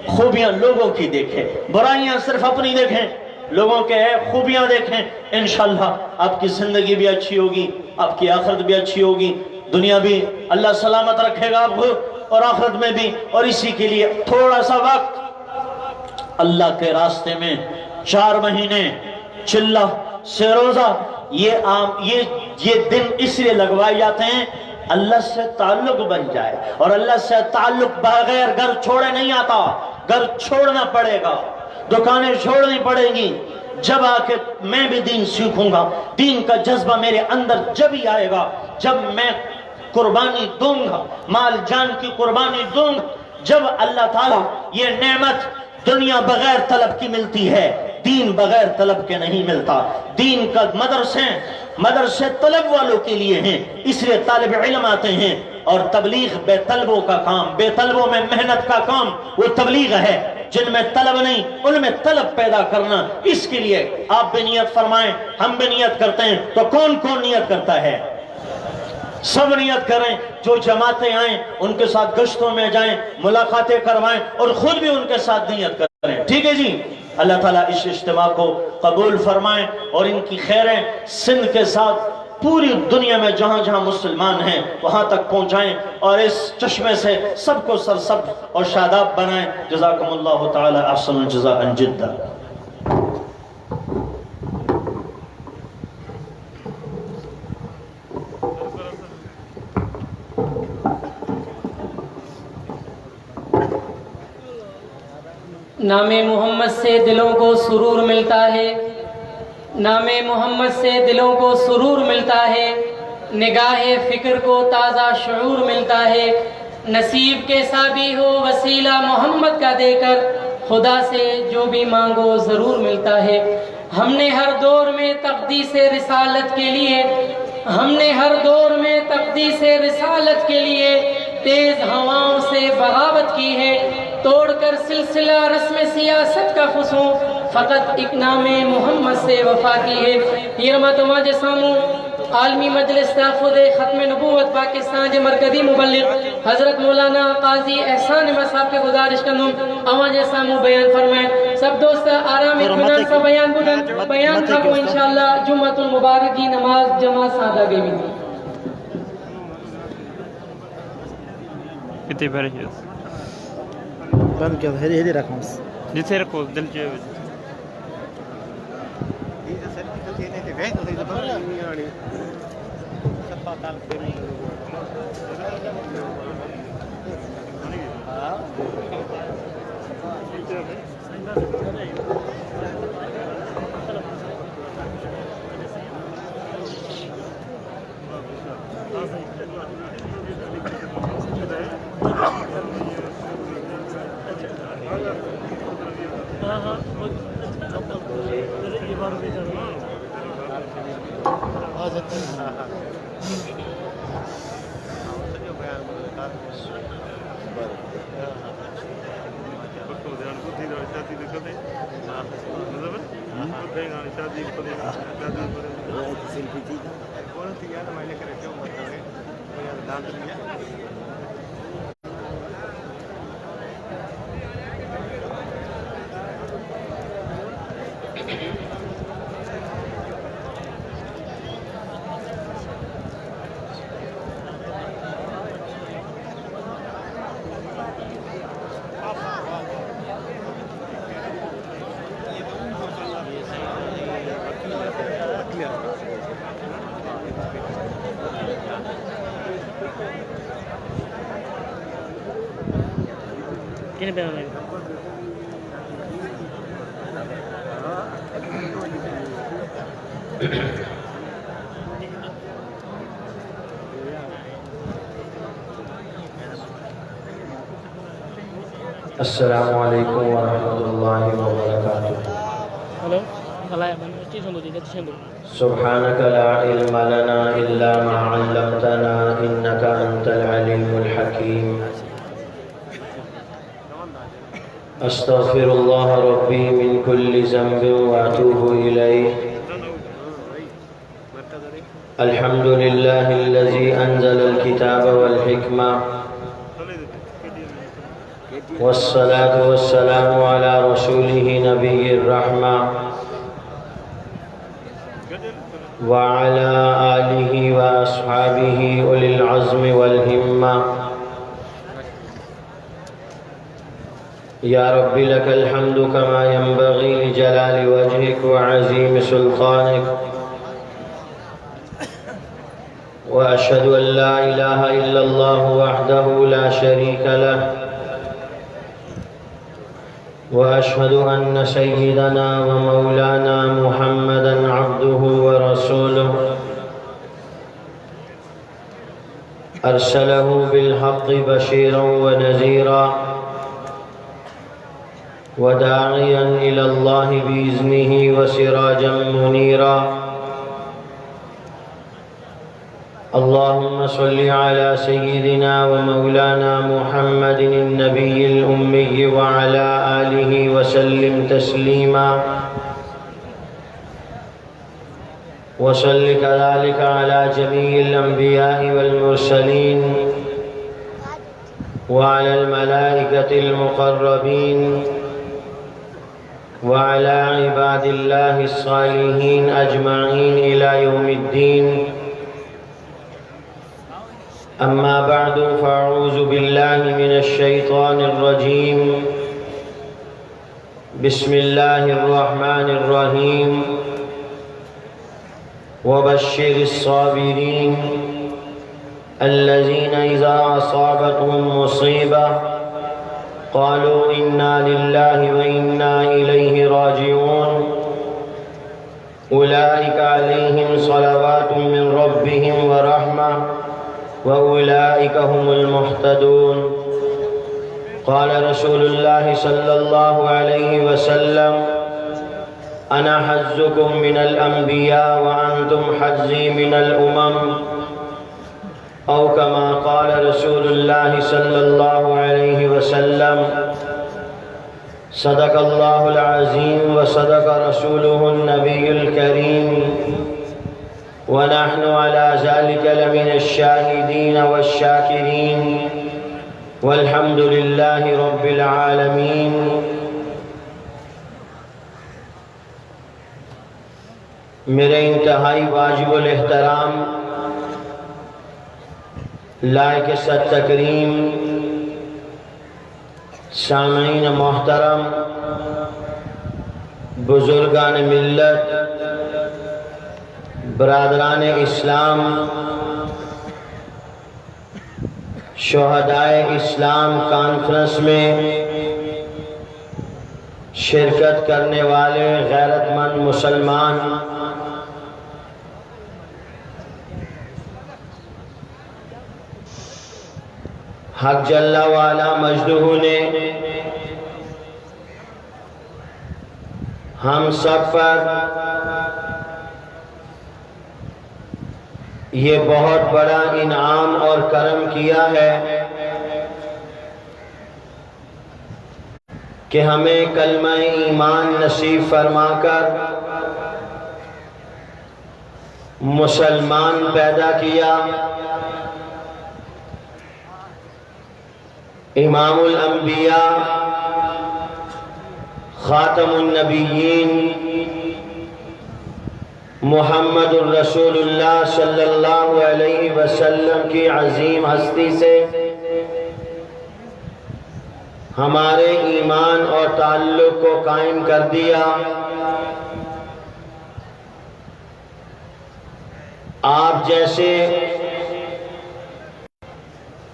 خوبیاں لوگوں کی دیکھیں، برائیاں صرف اپنی دیکھیں، لوگوں کے عیب خوبیاں دیکھیں۔ انشاءاللہ آپ کی زندگی بھی اچھی ہوگی، آپ کی آخرت بھی اچھی ہوگی، دنیا بھی اللہ سلامت رکھے گا آپ کو اور آخرت میں بھی۔ اور اسی کے لیے تھوڑا سا وقت اللہ کے راستے میں، 4 مہینے چلہ سے روزہ، یہ دن اس لیے لگوائے جاتے ہیں اللہ سے تعلق بن جائے، اور اللہ سے تعلق بغیر گھر چھوڑے نہیں آتا، گھر چھوڑنا پڑے گا، دکانیں چھوڑنی پڑیں گی۔ جب آ کے میں بھی دین سیکھوں گا، دین کا جذبہ میرے اندر جب ہی آئے گا جب میں قربانی دوں گا، مال جان کی قربانی دوں گا، جب اللہ تعالیٰ یہ نعمت دنیا بغیر طلب کی ملتی ہے، دین بغیر طلب کے نہیں ملتا۔ دین کا مدرسے طلب والوں کے لیے ہیں، اس لیے طالب علم آتے ہیں، اور تبلیغ بے طلبوں کا کام، بے طلبوں میں محنت کا کام وہ تبلیغ ہے۔ جن میں طلب نہیں ان میں طلب پیدا کرنا۔ اس کے لیے آپ بھی نیت فرمائیں، ہم بھی نیت کرتے ہیں۔ تو کون کون نیت کرتا ہے؟ سب نیت کریں، جو جماعتیں آئیں ان کے ساتھ گشتوں میں جائیں، ملاقاتیں کروائیں، اور خود بھی ان کے ساتھ نیت کریں، ٹھیک ہے جی؟ اللہ تعالیٰ اس اجتماع کو قبول فرمائیں اور ان کی خیریں سندھ کے ساتھ پوری دنیا میں جہاں جہاں مسلمان ہیں وہاں تک پہنچائیں، اور اس چشمے سے سب کو سرسبز اور شاداب بنائیں۔ جزاکم اللہ تعالی احسن الجزاء جدا۔ نام محمد سے دلوں کو سرور ملتا ہے، نام محمد سے دلوں کو سرور ملتا ہے، نگاہ فکر کو تازہ شعور ملتا ہے۔ نصیب کیسا بھی ہو وسیلہ محمد کا دے کر، خدا سے جو بھی مانگو ضرور ملتا ہے۔ ہم نے ہر دور میں تقدیس رسالت کے لیے، ہم نے ہر دور میں تقدیس رسالت کے لیے تیز ہواؤں سے بغاوت کی ہے، توڑ کر سلسلہ رسم سیاست کا فسوں، فقط ایک نام محمد سے وفا کی ہے۔ یہ رمضان جسامو عالمی مجلس تحفظ ختم نبوت پاکستان کے مرکزی مبلغ حضرت مولانا قاضی احسان احمد صاحب کے گزارش کرنوں اواں جسامو بیان فرمائیں۔ سب دوست آرام اطمینان سے بیان بدن بیان تھا کو انشاءاللہ جمعۃ المبارک کی نماز جماعت سادہ گئی ہوئی۔ کتنے پیارے ہیں بند کیا ہیری رکھوں جسے رکھو دل کے کن بیان لگے السلام علیکم ورحمۃ اللہ وبرکاتہ. ہلو خلایا من اسٹیشن دو دیتے شندو سبحانك لا علم لنا إلا ما علمتنا إنك أنت العليم الحكيم. أستغفر الله ربي من كل ذنب وأتوب إليه. الحمد لله الذي أنزل الكتاب والحكمة والصلاة والسلام على رسوله نبي الرحمة وعلى آله وأصحابه أولي العزم والهمة. يا رب لك الحمد كما ينبغي لجلال وجهك وعظيم سلطانك. وأشهد أن لا إله إلا الله وحده لا شريك له. وأشهد أن سيدنا ومولانا محمدًا عبده ورسوله أرسله بالحق بشيرا ونذيرا وداعيا إلى الله بإذنه وسراجا منيرا. اللهم صل على سيدنا ومولانا محمد النبي الأمي وعلى آله وسلم تسليما. وصل كذلك على جميع الأنبياء والمرسلين وعلى الملائكة المقربين وعلى عباد الله الصالحين أجمعين إلى يوم الدين. أما بعد فأعوذ بالله من الشيطان الرجيم. بسم الله الرحمن الرحيم. وبشر الصابرين الذين إذا أصابتهم مصيبة قالوا إنا لله وإنا إليه راجعون. أولئك عليهم صلوات من ربهم ورحمة وأولئك هم المهتدون. قال رسول الله صلى الله عليه وسلم أنا حظكم من الأنبياء وأنتم حظي من الأمم. أو كما قال رسول الله صلى الله عليه وسلم. صدق الله العظيم وصدق رسوله النبي الكريم. ونحن على ذلك لمن الشاهدين والشاكرين والحمد لله رب العالمين. میرے انتہائی واجب الاحترام لائق ست تکریم سامعین محترم، بزرگان ملت، برادران اسلام، شہدائے اسلام کانفرنس میں شرکت کرنے والے غیرت مند مسلمان، حق جل وعلا مجدہ نے ہم سب پر یہ بہت بڑا انعام اور کرم کیا ہے کہ ہمیں کلمہ ایمان نصیب فرما کر مسلمان پیدا کیا. امام الانبیاء، خاتم النبیین، محمد الرسول اللہ صلی اللہ علیہ وسلم کی عظیم ہستی سے ہمارے ایمان اور تعلق کو قائم کر دیا. آپ جیسے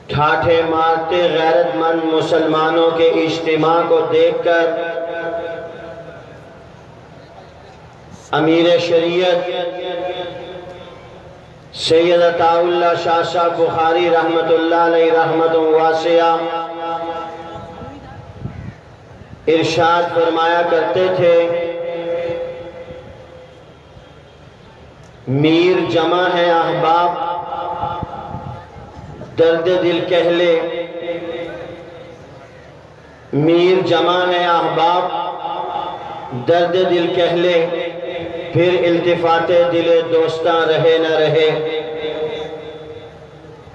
ٹھاٹھے مارتے غیرت مند مسلمانوں کے اجتماع کو دیکھ کر امیر شریعت سید عطا اللہ شاہ صاحب بخاری رحمت اللہ علیہ رحمت واسعہ ارشاد فرمایا کرتے تھے، میر جمع ہے احباب درد دل کہہ لے، میر جمع ہے احباب درد دل کہہ لے، پھر التفات دل دوستاں رہے نہ رہے۔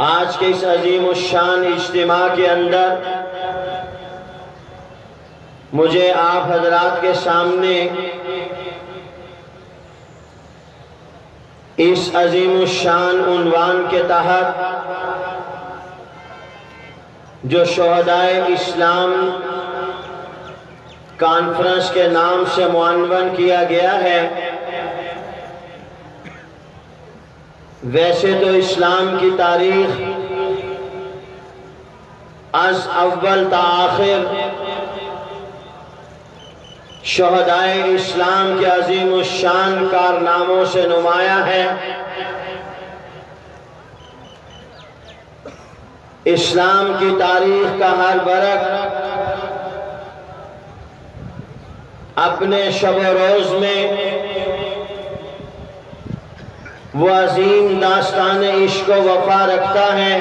آج کے اس عظیم الشان اجتماع کے اندر مجھے آپ حضرات کے سامنے اس عظیم الشان عنوان کے تحت جو شہدائے اسلام کانفرنس کے نام سے معنون کیا گیا ہے، ویسے تو اسلام کی تاریخ از اول تا آخر شہدائے اسلام کے عظیم الشان کارناموں سے نمایاں ہے۔ اسلام کی تاریخ کا ہر برق اپنے شب و روز میں وہ عظیم داستان عشق و وفا رکھتا ہے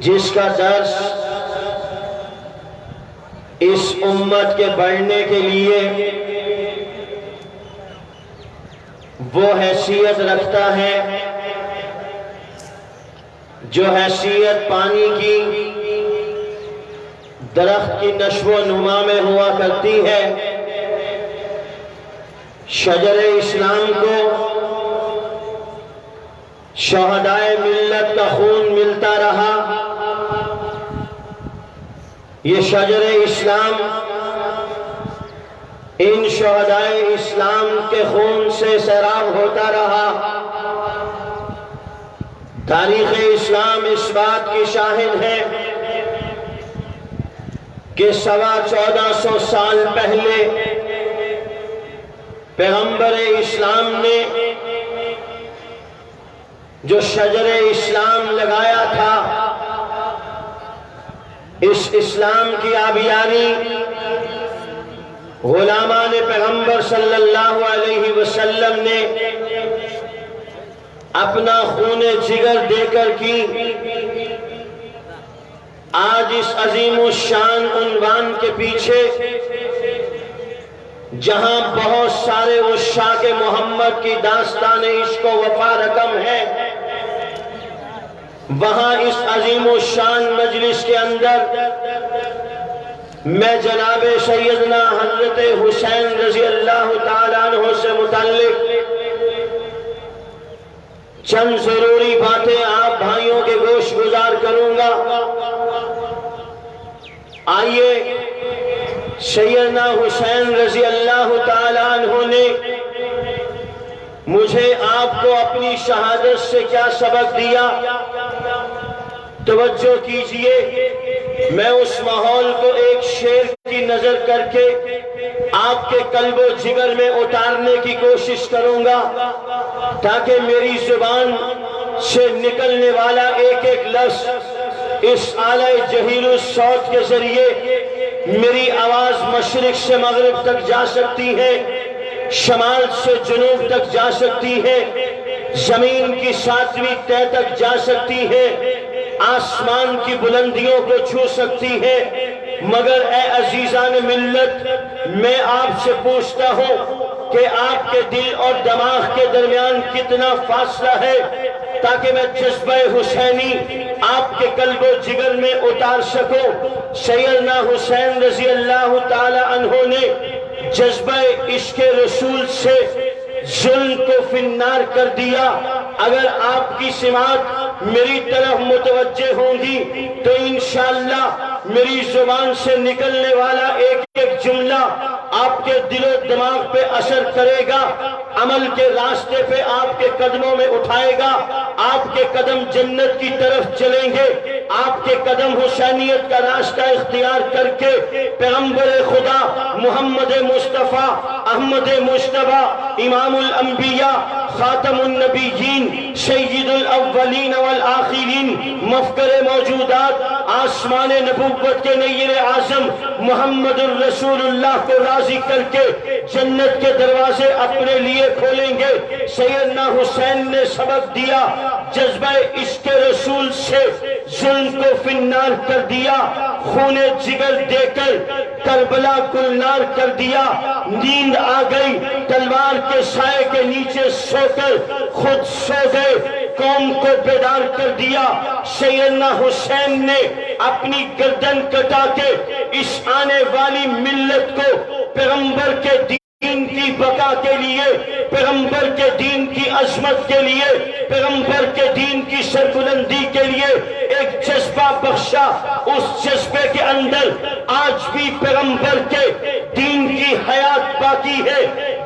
جس کا درس اس امت کے بڑھنے کے لیے وہ حیثیت رکھتا ہے جو حیثیت پانی کی درخت کی نشو و نما میں ہوا کرتی ہے۔ شجر اسلام کو شہدائے ملت کا خون ملتا رہا، یہ شجر اسلام ان شہدائے اسلام کے خون سے سیراب ہوتا رہا۔ تاریخ اسلام اس بات کی شاہد ہے کہ 1450 سال پہلے پیغمبر اسلام نے جو شجر اسلام لگایا تھا، اس اسلام کی آبیاری غلامان پیغمبر صلی اللہ علیہ وسلم نے اپنا خون جگر دے کر کی۔ آج اس عظیم الشان عنوان کے پیچھے جہاں بہت سارے عشاق محمد کی داستان عشق و وفا رقم ہے، وہاں اس عظیم الشان مجلس کے اندر میں جناب سیدنا حضرت حسین رضی اللہ تعالیٰ عنہ سے متعلق چند ضروری باتیں آپ بھائیوں کے گوش گزار کروں گا۔ آئیے، سیدنا حسین رضی اللہ تعالیٰ عنہ نے مجھے آپ کو اپنی شہادت سے کیا سبق دیا، توجہ کیجئے۔ میں اس ماحول کو ایک شعر کی نظر کر کے آپ کے قلب و جگر میں اتارنے کی کوشش کروں گا تاکہ میری زبان سے نکلنے والا ایک ایک لفظ اس اعلی جہیل الصوت کے ذریعے میری آواز مشرق سے مغرب تک جا سکتی ہے، شمال سے جنوب تک جا سکتی ہے، زمین کی 7ویں تہہ تک جا سکتی ہے، آسمان کی بلندیوں کو چھو سکتی ہے۔ مگر اے عزیزان ملت، میں آپ سے پوچھتا ہوں کہ آپ کے دل اور دماغ کے درمیان کتنا فاصلہ ہے تاکہ میں جذبہ حسینی آپ کے قلب و جگر میں اتار سکوں۔ سیدنا حسین رضی اللہ تعالی عنہ نے جذبہ عشق رسول سے ظلم کو فنار کر دیا۔ اگر آپ کی سماعت میری طرف متوجہ ہوں گی تو انشاءاللہ میری زبان سے نکلنے والا ایک ایک جملہ آپ کے دل و دماغ پہ اثر کرے گا، عمل کے راستے پہ آپ کے قدموں میں اٹھائے گا، آپ کے قدم جنت کی طرف چلیں گے، آپ کے قدم حسینیت کا راستہ اختیار کر کے پیغمبر خدا محمد مصطفیٰ احمد مجتبیٰ امام الانبیاء خاتم النبیین سید الاولین والآخرین مفکر موجودات آسمان نبوت کے نیر اعظم محمد الرسول اللہ کو راضی کر کے جنت کے دروازے اپنے لیے کھولیں گے۔ سیدنا حسین نے سبق دیا، جذبہ عشق رسول سے ظلم کو فنار کر دیا، خون جگر دے کر کربلا گلنار کر دیا، نیند آ گئی تلوار کے سائے کے نیچے سو کر خود سو گئے، قوم کو بیدار کر دیا۔ سیدنا حسین نے اپنی گردن کٹا کے اس آنے والی ملت کو پیغمبر کے دین کی بقا کے لیے، پیغمبر کے دین کی عظمت کے لیے، پیغمبر کے دین کی سربلندی کے لیے ایک جذبہ بخشا۔ اس جذبے کے اندر آج بھی پیغمبر کے دین کی حیات باقی ہے۔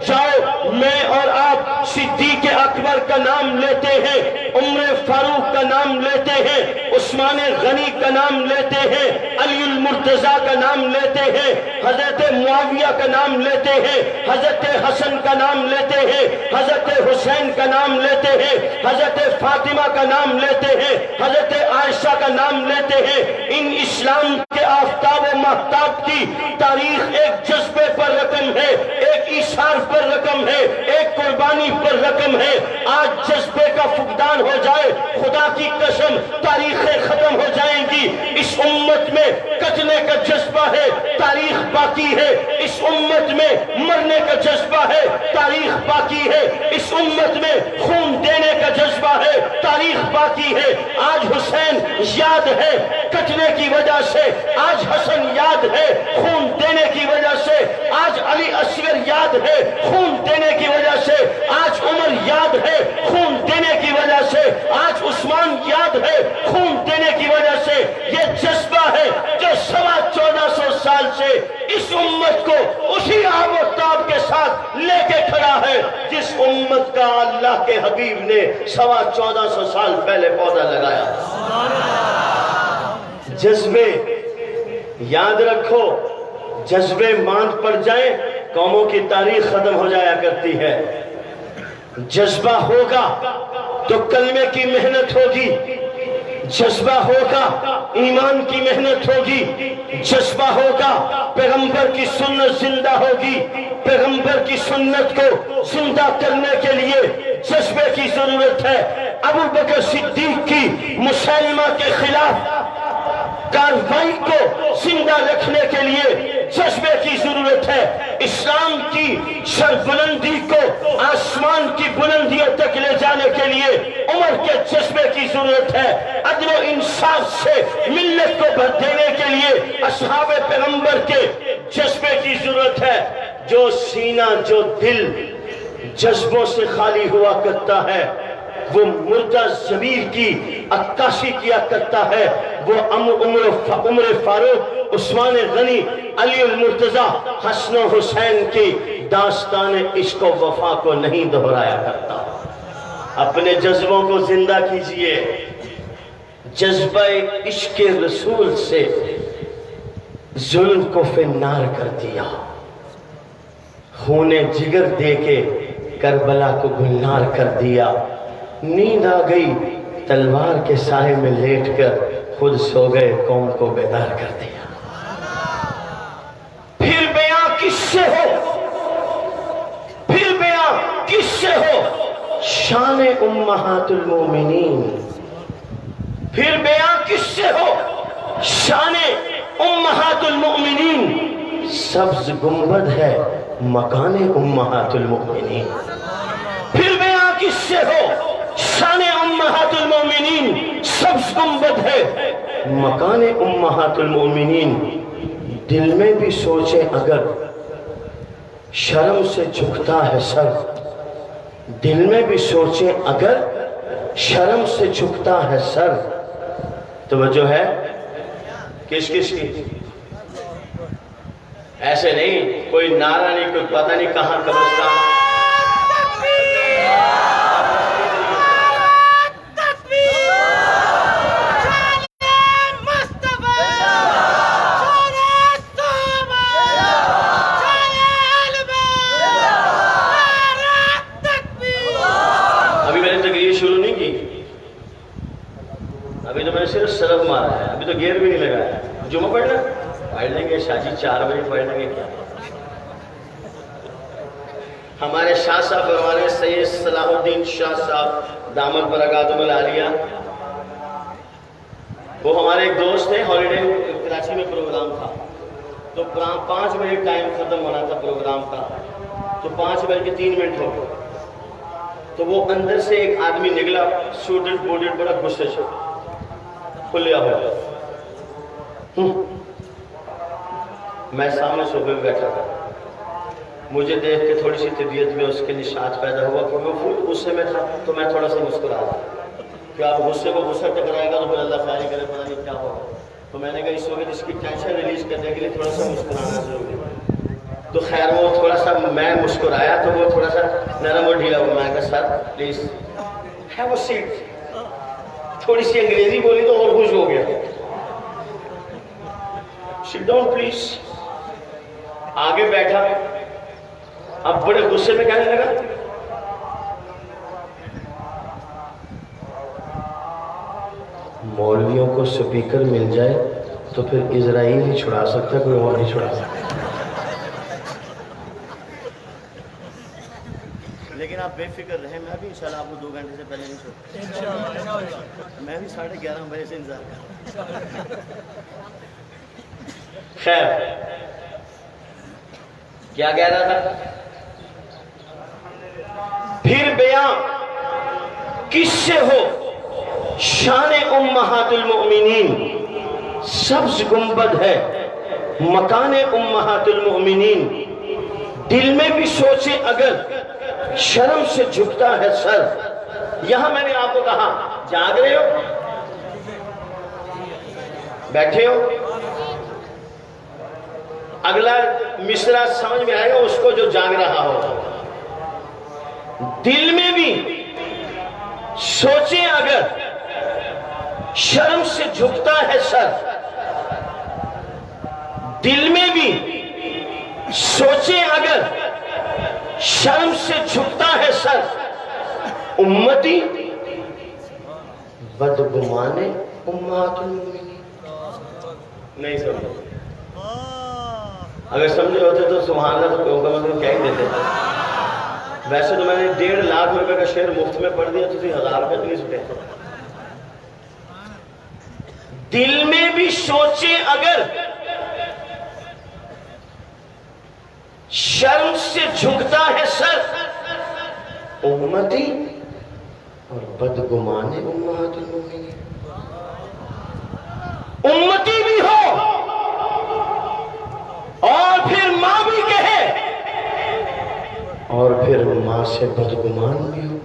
جاؤ، میں اور آپ صدیق اکبر کا نام لیتے ہیں، عمر فاروق کا نام لیتے ہیں، عثمان غنی کا نام لیتے ہیں، علی المرتضیٰ کا نام لیتے ہیں، حضرت معاویہ کا نام لیتے ہیں، حضرت حسن کا نام لیتے ہیں، حضرت حسین کا نام لیتے ہیں، حضرت فاطمہ کا نام لیتے ہیں، حضرت عائشہ کا نام لیتے ہیں۔ ان اسلام کے آفتاب و مہتاب کی تاریخ ایک جذبے پر رقم ہے، ایک ایثار پر رقم ہے، ایک قربانی پر رقم ہے۔ آج جذبے کا فقدان ہو جائے، خدا کی قسم تاریخیں ختم ہو جائیں گی۔ اس امت میں قتلے کا جذبہ ہے، تاریخ باقی ہے۔ اس امت میں مرنے کا جذبہ ہے، تاریخ باقی ہے۔ اس امت میں خون دینے کا جذبہ ہے، تاریخ باقی ہے۔ آج حسین یاد ہے قتلے کی وجہ سے، آج حسن یاد ہے خون دینے کی وجہ سے، آج علی اصغر یاد ہے خون دینے کی وجہ سے، آج عمر یاد ہے خون دینے کی وجہ سے، آج عثمان یاد ہے خون دینے کی وجہ سے۔ یہ جذبہ ہے جو 1450 سال سے اس امت کو اسی آب و تاب کے ساتھ لے کے کھڑا ہے جس امت کا اللہ کے حبیب نے 1450 سال پہلے پودا لگایا۔ جذبے یاد رکھو، جذبے ماند پڑ جائیں قوموں کی تاریخ ختم ہو جایا کرتی ہے۔ جذبہ ہوگا تو کلمے کی محنت ہوگی، جذبہ ہوگا ایمان کی محنت ہوگی، جذبہ ہوگا پیغمبر کی سنت زندہ ہوگی۔ پیغمبر کی سنت کو زندہ کرنے کے لیے جذبے کی ضرورت ہے۔ ابو بکر صدیق کی مسلمہ کے خلاف کارروائی کو زندہ رکھنے کے لیے جذبے کی ضرورت ہے۔ اسلام کی سربلندی کو آسمان کی بلندیوں تک لے جانے کے لیے عمر کے جذبے کی ضرورت ہے۔ عدل و انصاف سے ملت کو بھر دینے کے لیے اصحاب پیغمبر کے جذبے کی ضرورت ہے۔ جو سینہ، جو دل جذبوں سے خالی ہوا کرتا ہے وہ مردہ ضمیر کی عکاسی کیا کرتا ہے۔ وہ عمر فاروق، عثمان غنی، علی المرتضیٰ، حسن و حسین کی داستان عشق و وفا کو نہیں دہرایا کرتا۔ اپنے جذبوں کو زندہ کیجئے۔ جذبہ عشق رسول سے ظلم کو فنار کر دیا، خون جگر دے کے کربلا کو گلنار کر دیا۔ نیند آ گئی تلوار کے سائے میں لیٹ کر خود سو گئے، قوم کو بیدار کر دیا۔ پھر بیاں کس سے ہو، پھر بیاں کس سے ہو شان امہات المومنین، پھر بیاں کس سے ہو شان امہات المومنین۔ سبز گنبد ہے مکان امہات المومنین۔ پھر بیاں کس سے ہو شان امہات المومنین، سبز گنبد ہے مکان امہات المومنین۔ دل میں بھی سوچیں اگر شرم سے جھکتا ہے سر، دل میں بھی سوچیں اگر شرم سے جھکتا ہے سر، توجہ ہے کس کس کی؟ ایسے نہیں، کوئی نعرہ نہیں، کوئی پتہ نہیں کہاں قبرستان. ابھی تو میں نے صرف سلف مارا ہے، ابھی تو گیئر بھی نہیں لگا ہے. جمعہ پڑھنا پڑھ لیں گے، شاہ جی 4 بجے پڑھ لیں گے. کیا ہمارے شاہ صاحب فرمانے سید صلاح الدین شاہ صاحب دامت برکاتہم العالیہ، وہ ہمارے ایک دوست ہیں. ہالیڈے کراچی میں پروگرام تھا تو 5 بجے ٹائم ختم ہونا تھا پروگرام کا، تو 5:03 ہو گئے. تو وہ اندر سے ایک آدمی نکلا، سوٹڈ بوڈڈ، بڑا غصے سے کھلیا ہوا. میں سامنے صوفے پہ بیٹھا تھا، مجھے دیکھ کے تھوڑی سی طبیعت میں اس کے نشاط پیدا ہوا کہ میں خود غصے میں تھا. تو میں تھوڑا سا مسکرا تھا کہ آپ غصے کو غصہ ٹکرائے گا تو پھر اللہ خیر کرے، پتہ نہیں کیا ہوگا. تو میں نے کہا اس وقت اس کی ٹینشن ریلیز کرنے کے لیے تھوڑا سا مسکرانا ضروری ہے. تو خیر وہ تھوڑا سا میں مسکرایا تو وہ تھوڑا سا نرم اور ڈھیلا ہوا. میں کہا sir please have a seat. تھوڑی سی انگریزی بولی تو اور خوش ہو گیا. Sit down please. آگے بیٹھا، اب بڑے غصے میں کہنے لگا مولویوں کو سپیکر مل جائے تو پھر اسرائیل ہی چھڑا سکتا ہے، کوئی اور نہیں چھڑا سکتا. لیکن آپ بے فکر رہیں، میں بھی انشاءاللہ آپ کو 2 گھنٹے سے پہلے نہیں چھوڑتا. میں بھی 11:30 بجے سے انتظار کرتا. خیر کیا کہہ رہا تھا؟ پھر بیان کس سے ہو شان امہات المؤمنین، سبز گنبد ہے مکان امہات المؤمنین. دل میں بھی سوچے اگر شرم سے جھکتا ہے سر. یہاں میں نے آپ کو کہا جاگ رہے ہو، بیٹھے ہو. اگلا مصرع سمجھ میں آئے گا اس کو جو جاگ رہا ہو. دل میں بھی سوچیں اگر شرم سے جھکتا ہے سر. دل میں بھی سوچیں اگر شرم سے جھکتا ہے سر. امتی بدگمان امہات المؤمنین. نہیں سمجھے؟ اگر سمجھے ہوتے تو سبحان اللہ تو مطلب کیا ہی دیتے. ویسے تو میں نے 1.5 لاکھ روپے کا شعر مفت میں پڑھ دیا، تو 1000 روپے تو نہیں سکتے. دل میں بھی سوچے اگر شرم سے جھکتا ہے سر. امتی اور بدگمان امہات المؤمنین. امتی بھی ہو اور پھر ماں بھی کہے اور پھر ماں سے بدگمان بھی ہو.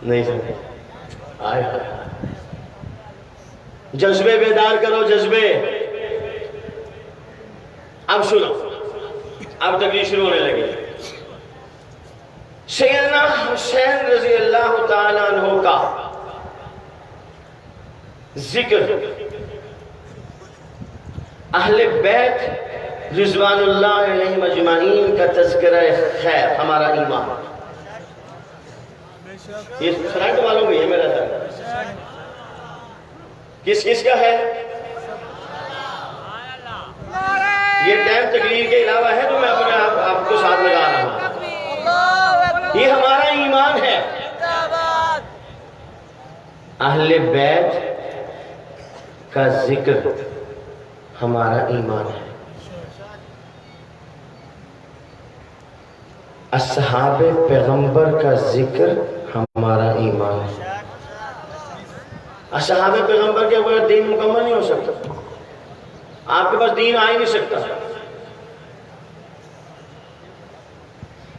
نہیں سمجھے؟ آئے جذبے بیدار کرو، جذبے. اب سنو، اب تقریر شروع ہونے لگی. سیدنا حسین رضی اللہ تعالی عنہ کا ذکر، اہل بیت رضوان اللہ علیہم اجمعین کا تذکرہ خیر ہمارا ایمان. یہ فرنٹ والوں کو یہ میرا تھا، کس کس کا ہے؟ یہ ٹائم تقریر کے علاوہ ہے تو میں اپنے آپ کو ساتھ لگا رہا ہوں. یہ ہمارا ایمان ہے. اہل بیت کا ذکر ہمارا ایمان ہے. اصحاب پیغمبر کا ذکر ہمارا ایمان ہے. اصحاب پیغمبر کے بغیر دین مکمل نہیں ہو سکتا. آپ کے پاس دین آ ہی نہیں سکتا.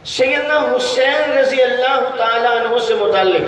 سیدنا حسین رضی اللہ تعالی عنہ سے متعلق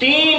3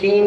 3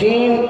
3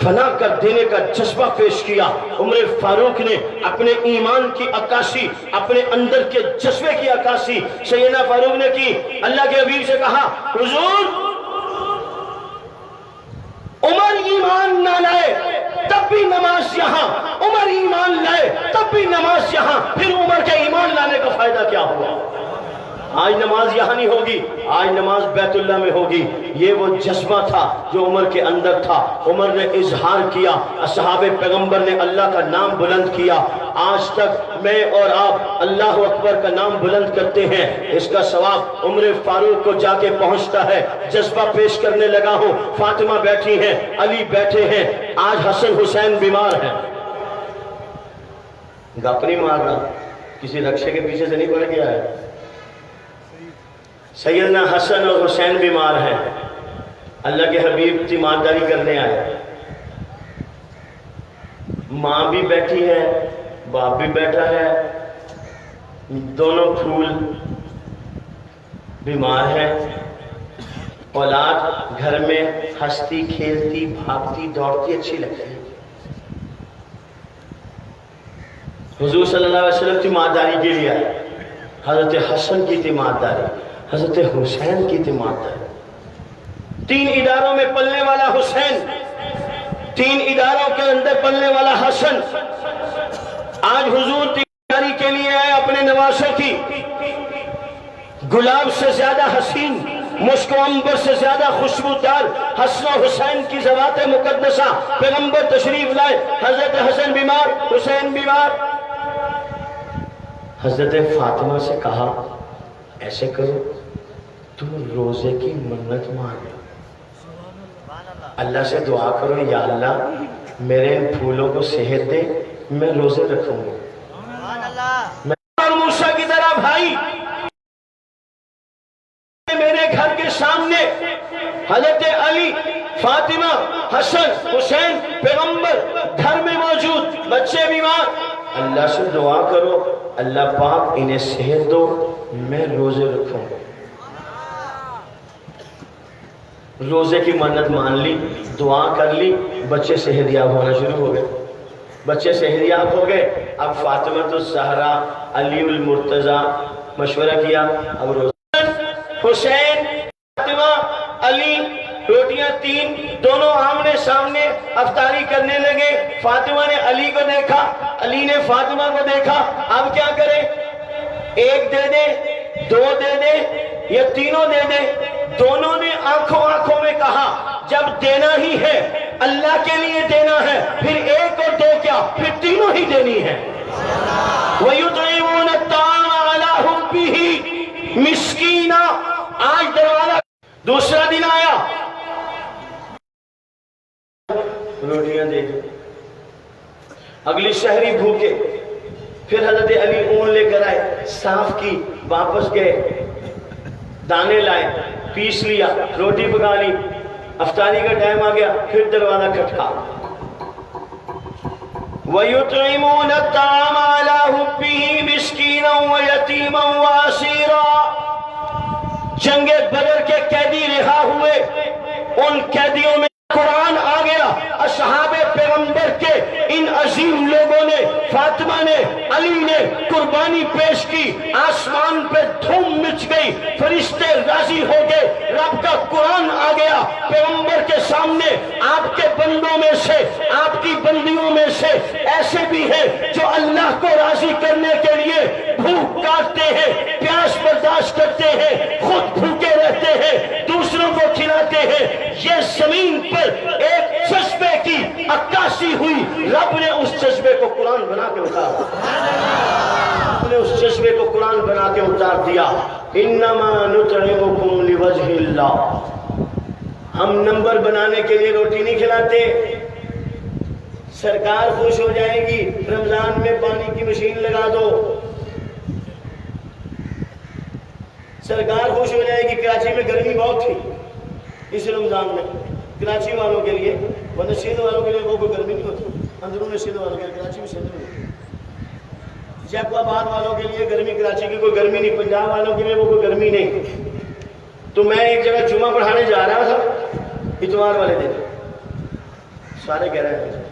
فنا کر دینے کا جذبہ پیش کیا۔ عمر فاروق نے اپنے ایمان کی عکاسی، اپنے اندر کے جذبے کی عکاسی سیدنا فاروق نے کی۔ اللہ کے حبیب سے کہا حضور عمر ایمان نہ لائے تب بھی نماز یہاں، عمر ایمان لائے تب بھی نماز یہاں، پھر عمر کے ایمان لانے کا فائدہ کیا ہوا؟ آج نماز یہاں نہیں ہوگی، آج نماز بیت اللہ میں ہوگی۔ یہ وہ جذبہ تھا جو عمر کے اندر تھا۔ عمر نے اظہار کیا، اصحاب پیغمبر نے اللہ کا نام بلند کیا۔ آج تک میں اور آپ اللہ اکبر کا نام بلند کرتے ہیں، اس کا ثواب عمر فاروق کو جا کے پہنچتا ہے۔ جذبہ پیش کرنے لگا ہوں، فاطمہ بیٹھی ہیں، علی بیٹھے ہیں، آج حسن حسین بیمار ہیں۔ گپ نہیں مار رہا، کسی رکشے کے پیچھے سے نہیں پڑ گیا ہے۔ سیدنا حسن اور حسین بیمار ہیں، اللہ کے حبیب تیمارداری کرنے آئے۔ ماں بھی بیٹھی ہے، باپ بھی بیٹھا ہے، دونوں پھول بیمار ہیں۔ اولاد گھر میں ہنستی کھیلتی بھاگتی دوڑتی اچھی لگتی ہے۔ حضور صلی اللہ علیہ وسلم تیمارداری کے لیے آئے، حضرت حسن کی تیمارداری، حضرت حسین کی تیمارداری۔ 3 اداروں میں پلنے والا حسین، 3 اداروں کے اندر پلنے والا حسن، آج حضور تیمارداری کے لیے آئے اپنے نواسوں کی۔ گلاب سے زیادہ حسین، مشک و عنبر سے زیادہ خوشبودار حسن و حسین کی ذوات مقدسہ پیغمبر تشریف لائے۔ حضرت حسن بیمار، حسین بیمار۔ حضرت فاطمہ سے کہا ایسے کرو تم روزے کی منت مانو، اللہ سے دعا کرو یا اللہ میرے ان پھولوں کو صحت دے، میں روزے رکھوں گا۔ میں اور موسیٰ کی طرح بھائی میرے گھر کے سامنے حضرت علی، فاطمہ، حسن، حسین پیغمبر گھر میں موجود، بچے بیمار، اللہ سے دعا کرو اللہ پاک انہیں صحت دو، میں روزے رکھوں۔ روزے کی منت مان لی، دعا کر لی، بچے صحت یاب ہونا شروع ہو گئے۔ بچے صحت یاب ہو گئے، اب فاطمہ الزہرا، علی المرتضیٰ مشورہ کیا، اب روزہ حسین، فاطمہ، علی، روٹیاں 3 دونوں آمنے سامنے افطاری کرنے لگے۔ فاطمہ نے علی کو دیکھا، علی نے فاطمہ کو دیکھا، اب کیا کریں؟ 1 دے دے، 2 دے دے یا تینوں دے دے؟ دونوں نے آنکھوں آنکھوں میں کہا جب دینا ہی ہے اللہ کے لیے دینا ہے، پھر 1 اور 2 کیا، پھر تینوں ہی دینی ہے۔ وَيُطْعِمُونَ الطَّعَامَ عَلَىٰ حُبِّهِ مِسْكِينًا۔ آج دروازہ دوسرا دن آیا، روٹیاں دے دی، اگلی شہری بھوکے، پھر حضرت علی اون لے کر آئے، صاف کی، واپس گئے، دانے لائے، پیس لیا، روٹی پکا لی، افطاری کا ٹائم آ گیا، پھر دروازہ کھٹکا۔ وَيُطْعِمُونَ الطَّعَامَ عَلَىٰ حُبِّهِ مِسْكِينًا وَيَتِيمًا وَأَسِيرًا۔ جنگ بدر کے قیدی رہا ہوئے، ان قیدیوں میں قرآن آ گیا۔ اصحاب پیغمبر کے ان عظیم لوگوں نے، فاطمہ نے، علی نے قربانی پیش کی، آسمان پہ دھوم مچ گئی، فرشتے راضی ہو گئے، رب کا قرآن آ گیا پیغمبر کے سامنے۔ آپ کے بندوں میں سے، آپ کی بندیوں میں سے ایسے بھی ہیں جو اللہ کو راضی کرنے کے لیے بھوک کاٹتے ہیں، پیاس برداشت کرتے ہیں، خود بھوکے رہتے ہیں، دوسروں کو کھلاتے ہیں۔ یہ زمین پر ایک جذبے کی عکاسی ہوئی، رب نے اس جذبے کو قرآن بنا کے اتارا، رب نے اس جذبے کو قرآن بنا کے اتار دیا۔ انما نطعمکم لوجہ اللہ۔ ہم نمبر بنانے کے لیے روٹی نہیں کھلاتے، سرکار خوش ہو جائے گی رمضان میں پانی کی مشین لگا دو، سرکار خوش ہو جائے گی۔ کراچی میں گرمی بہت تھی اس رمضان میں، کراچی والوں کے لیے، ورنہ سندھ والوں کے لیے وہ کوئی گرمی نہیں ہوتی، اندرون سندھ والوں کے لیے، کراچی میں سندھ میں جیکو آباد والوں کے لیے گرمی، کراچی کی کوئی گرمی نہیں، پنجاب والوں کے لیے وہ کوئی گرمی نہیں۔ تو میں ایک جگہ جمعہ پڑھانے جا رہا تھا اتوار والے دن، سارے کہہ رہے ہیں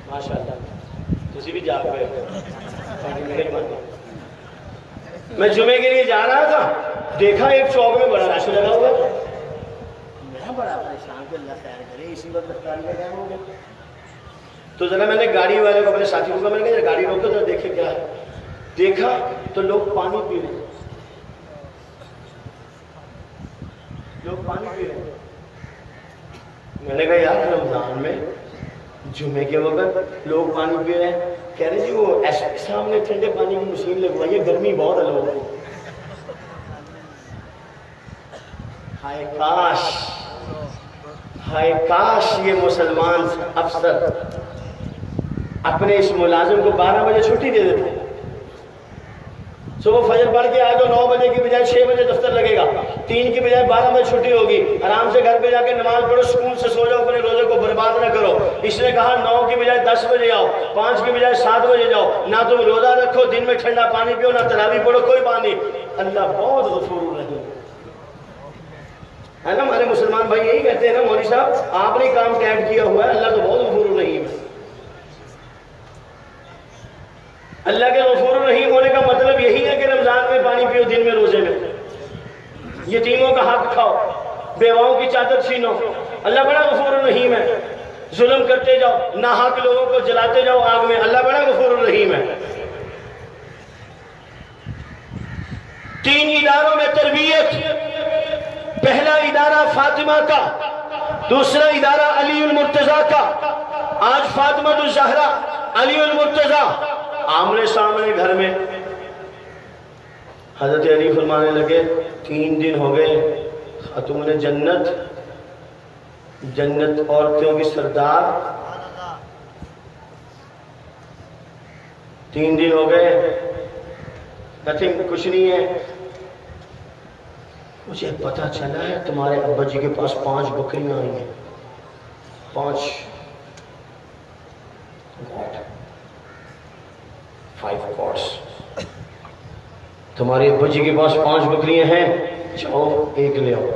ماشاءاللہ تسی بھی جا گئے میں جمعے کے لیے جا رہا تھا دیکھا ایک چوک میں بڑا رش لگا ہوا تھا میں بڑا پریشان کہ اللہ خیر کرے اسی وقت افطاری کا ٹائم ہو گیا تو ذرا میں نے گاڑی والے کو اپنے ساتھی کو میں نے کہا گاڑی روکو ذرا دیکھے کیا ہے دیکھا تو لوگ پانی پی رہے ہیں لوگ پانی پی رہے ہیں میں نے کہا یار رمضان میں جمعے کے وقت لوگ پانی پی رہے ہیں کہہ رہے جی وہ ایسے سامنے ٹھنڈے پانی کی مشین لگوائی ہے گرمی بہت ہے لوگوں کو ہائے کاش یہ مسلمان افسر اپنے اس ملازم کو 12 بجے چھٹی دے دیتے صبح فجر پڑھ کے آئے تو 9 بجے کی بجائے 6 بجے دفتر لگے گا 3 کی بجائے 12 بجے چھٹی ہوگی آرام سے گھر پہ جا کے نماز پڑھو سکون سے سو جاؤ اپنے روزے کو برباد نہ کرو اس نے کہا 9 کی بجائے 10 بجے آؤ 5 کی بجائے 7 بجے جاؤ نہ تم روزہ رکھو دن میں ٹھنڈا پانی پیو نہ تراویح پڑھو کوئی بات نہیں اللہ بہت غفور رحیم ہے نا ہمارے مسلمان بھائی یہی کہتے ہیں نا مولوی صاحب آپ نے کام ٹائٹ کیا ہوا ہے اللہ تو بہت غفور رحیم ہے اللہ کے غفور الرحیم ہونے کا مطلب یہی ہے کہ رمضان میں پانی پیو دن میں روزے میں یتیموں کا حق کھاؤ بیواؤں کی چادر چھینو اللہ بڑا غفور الرحیم ہے ظلم کرتے جاؤ ناحق لوگوں کو جلاتے جاؤ آگ میں اللہ بڑا غفور الرحیم ہے 3 اداروں میں تربیت پہلا ادارہ فاطمہ کا دوسرا ادارہ علی المرتضیٰ کا آج فاطمہ الزہرا علی المرتضیٰ آمنے سامنے گھر میں حضرت علی فرمانے لگے 3 دن ہو گئے خاتون جنت جنت عورتوں کی سردار 3 دن ہو گئے نتھنگ کچھ نہیں ہے مجھے پتا چلا ہے تمہارے ابا جی کے پاس 5 بکریاں آئی ہیں 5 goats تمہارے ابا جی کے پاس 5 بکریاں ہیں جاؤ ایک لے آؤ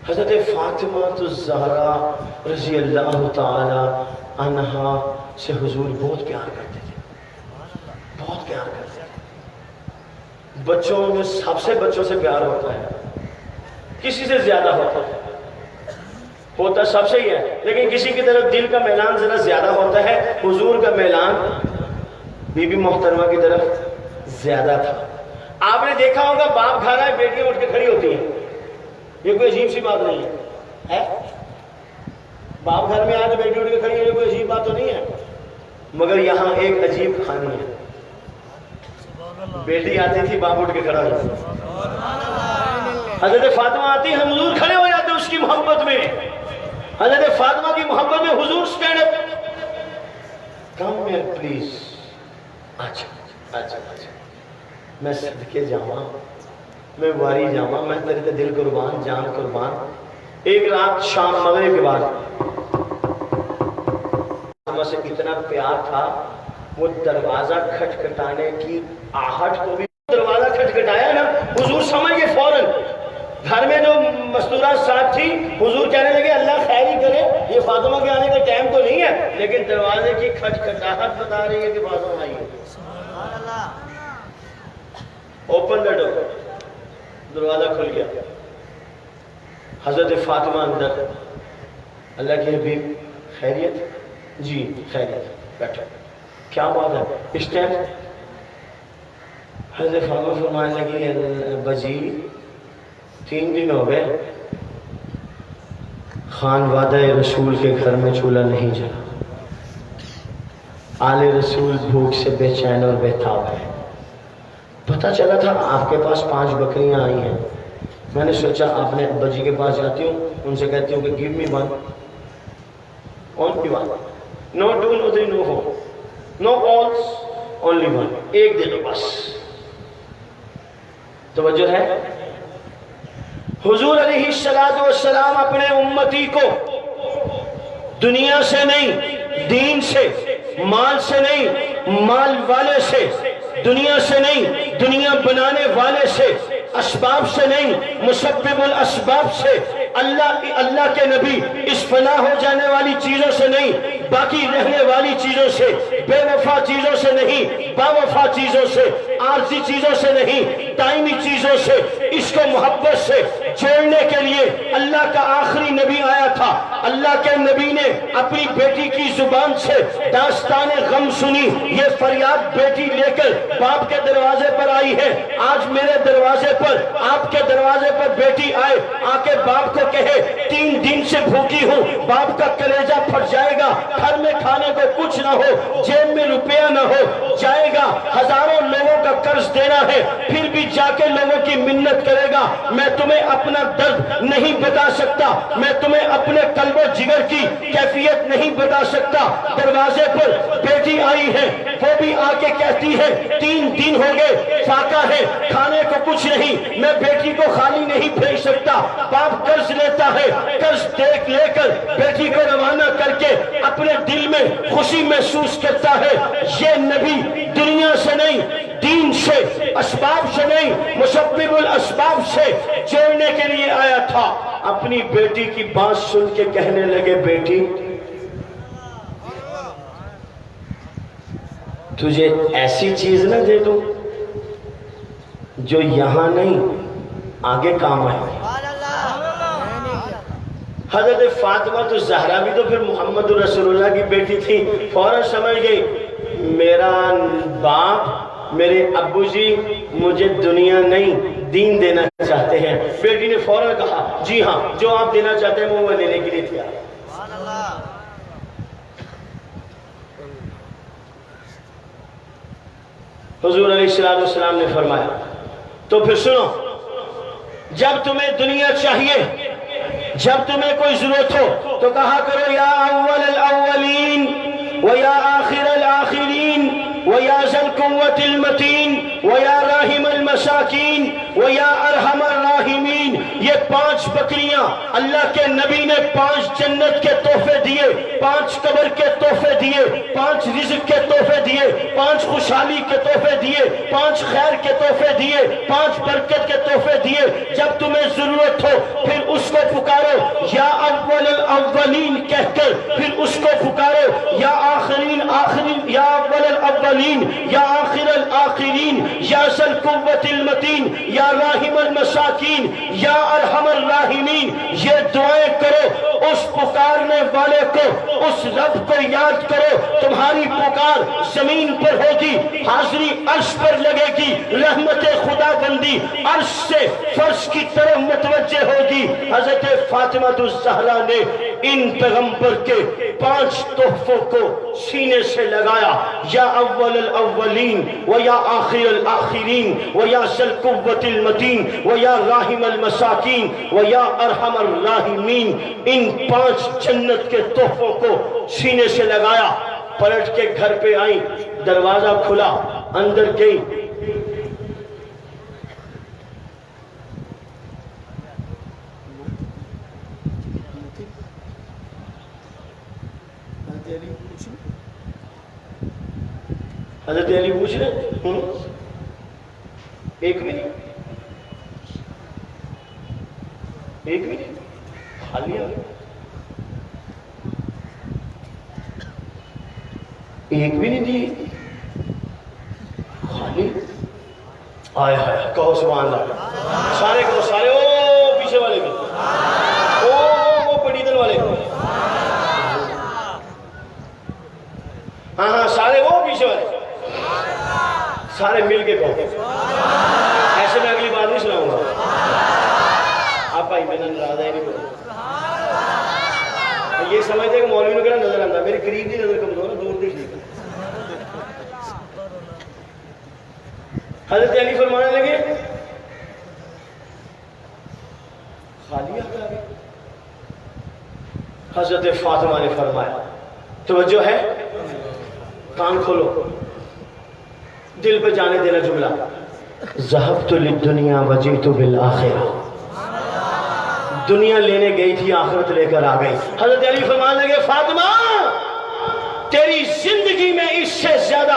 حضرت فاطمہ الزہرا رضی اللہ تعالی عنہا سے حضور بہت پیار کرتے تھے بہت پیار کرتے تھے بچوں میں سب سے بچوں سے پیار ہوتا ہے کسی سے زیادہ ہوتا سب سے ہی ہے لیکن کسی کی طرف دل کا میلان ذرا زیادہ ہوتا ہے حضور کا میلان بی بی محترمہ کی طرف زیادہ تھا آپ نے دیکھا ہوگا باپ کھا رہا ہے بیٹیاں اٹھ کے کھڑی ہوتی ہیں یہ کوئی عجیب سی بات نہیں ہے باپ گھر میں آئے تو بیٹی اٹھ کے کھڑی ہے یہ کوئی عجیب بات تو نہیں ہے مگر یہاں ایک عجیب کہانی ہے بیٹی آتی تھی باپ اٹھ کے کھڑا ہوتا حضرت فاطمہ آتی ہم حضور کھڑے ہو جاتے اس کی محبت میں حضرت فاطمہ کی محبت میں حضور stand up come here please اچھا میں صدقے جاواں میں واری جاواں میں تیرے دل قربان جان قربان ایک رات شام مغرب کے بعد فاطمہ سے اتنا پیار تھا وہ دروازہ کھٹکھٹانے کی آہٹ کو بھی دروازہ کھٹکھٹایا نا حضور سمجھ گئے فوراً گھر میں جو مستورات ساتھ تھی حضور کہنے لگے اللہ خیر ہی کرے یہ فاطمہ کے آنے کا ٹائم تو نہیں ہے لیکن دروازے کی کھٹکھٹاہٹ بتا رہی ہے کہ فاطمہ آئی ہے اوپن دا ڈور دروازہ کھل گیا حضرت فاطمہ اندر اللہ کی حبیب خیریت جی خیریت بیٹھو کیا بات ہے اس ٹائم حضرت فاطمہ فرمانے لگی بجی 3 دن ہو گئے خانوادہ رسول کے گھر میں چولہا نہیں جلا آل رسول بھوک سے بے چین اور بے تاب ہے پتہ چلا تھا آپ کے پاس 5 بکریاں آئی ہیں میں نے سوچا آپ نے ابا جی کے پاس جاتی ہوں ان سے کہتی ہوں کہ give me one only one no two no three no four no else only one ایک دے دو بس توجہ ہے حضور علیہ السلام اپنے امتی کو دنیا سے نہیں دین سے مال سے نہیں مال والے سے دنیا سے نہیں، دنیا بنانے والے سے، اسباب سے نہیں، مسبب الاسباب سے، اللہ کے نبی اس فنا ہو جانے والی چیزوں سے نہیں، باقی رہنے والی چیزوں سے، بے وفا چیزوں سے نہیں، با وفا چیزوں سے، عارضی چیزوں سے نہیں، دائمی چیزوں سے، اس کو محبت سے جوڑنے کے لیے اللہ کا آخری نبی آیا تھا۔ اللہ کے نبی نے اپنی بیٹی کی زبان سے داستان غم سنی، یہ فریاد بیٹی لے کر باپ کے دروازے پر آئی ہے۔ آج میرے دروازے پر، آپ کے دروازے پر بیٹی آئے، آ کے باپ کو کہے 3 دن سے بھوکی ہوں، باپ کا کلیجہ پھٹ جائے گا، گھر میں کھانے کو کچھ نہ ہو، جیب میں روپیہ نہ ہو، جائے گا ہزاروں لوگوں کا قرض دینا ہے، پھر بھی جا کے لوگوں کی منت کرے گا۔ میں تمہیں اپنا درد نہیں بتا سکتا، میں تمہیں اپنے قلب و جگر کی کیفیت نہیں بتا سکتا۔ دروازے پر بیٹی آئی ہے، وہ بھی آ کے کہتی ہے 3 دن ہو گئے، فاقہ ہے، کھانے کو کچھ نہیں، میں بیٹی کو خالی نہیں بھیج سکتا۔ باپ قرض لیتا ہے، قرض لے کر بیٹی کو روانہ کر کے اپنے دل میں خوشی محسوس کرتا ہے۔ یہ نبی دنیا سے نہیں، دین سے، اسباب سے نہیں، مسبب الاسباب سے جوڑنے کے لیے آیا تھا۔ اپنی بیٹی کی بات سن کے کہنے لگے بیٹی تجھے ایسی چیز نہ دے دوں جو یہاں نہیں آگے کام آئے۔ حضرت فاطمہ تو زہرا بھی تو پھر محمد رسول اللہ کی بیٹی تھی، فوراً سمجھ گئی میرا باپ، میرے ابو جی مجھے دنیا نہیں دین دینا چاہتے ہیں۔ بیٹی نے فوراً کہا جی ہاں، جو آپ دینا چاہتے ہیں وہ لینے کے لیے تیار۔ حضور علیہ السلام نے فرمایا تو پھر سنو، جب تمہیں دنیا چاہیے، جب تمہیں کوئی ضرورت ہو تو کہا کرو یا اول الاولین ویا آخر الاخرین ویا ذی القوۃ المتین ویا راحم المساکین ویا ارحم الراحمین۔ یہ 5 بکریاں اللہ کے نبی نے 5 جنت کے تحفے دیے، 5 قبر کے تحفے دیے، 5 رزق کے تحفے دیے، 5 خوشحالی کے تحفے دیے، 5 خیر کے تحفے دیے، 5 برکت کے تحفے دیے۔ جب تمہیں ضرورت ہو پھر اس کو پکارو یا اول الاولین کہہ کر، پھر اس کو پکارو یا آخرین آخرین، یا اول الاولین یا آخر الاخرین، یا ذی القوۃ المتین، یا راحم المساکین، یا ارحم الراحمین۔ یہ دعائیں کرو، اس پکارنے والے کو، اس رب کو یاد کرو۔ تمہاری پکار زمین پر ہوگی، حاضری عرش پر لگے گی، رحمت خدا بندی عرش سے فرش کی طرف متوجہ ہوگی۔ حضرت فاطمہ الزہرا نے ان پیغمبر کے 5 تحفوں کو سینے سے لگایا، یا اول الاولین ویا آخر الاخرین ویا ذی القوۃ المتین ویا راحم المساکین ویا ارحم الراحمین۔ ان 5 جنت کے تحفوں کو سینے سے لگایا، پلٹ کے گھر پہ آئیں، دروازہ کھلا، اندر گئی۔ حضرت علی پوچھ رہے ایک منٹ خالی ایک بھی نہیں دی، خالی آئے ہائے، کہو سبحان اللہ، سارے کہو، سارے او پیچھے والے بھی، او پڑیدن والے بھی، ہاں سارے وہ پیچھے والے، سارے مل کے کہو۔ ایسے میں اگلی بار نہیں سناؤں گا، آپ آئی میں نے ناراض ہے نہیں کروں، یہ سمجھتے کہ مولوی نے کہنا نظر آتا، میرے قریب دی نظر کمزور ہے، دور دی ٹھیک ہے۔ حضرت علی فرمانے لگے خالی آ گئے۔ حضرت فاطمہ نے فرمایا توجہ ہے، کان کھولو، دل پہ جانے دینا جملہ، ذہبت للدنیا وجئت بالآخرہ، دنیا لینے گئی تھی، آخرت لے کر آ گئی۔ حضرت علی فرمانے لگے فاطمہ تیری زندگی میں اس سے زیادہ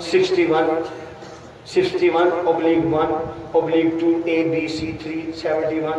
61/1/2 ABC3 71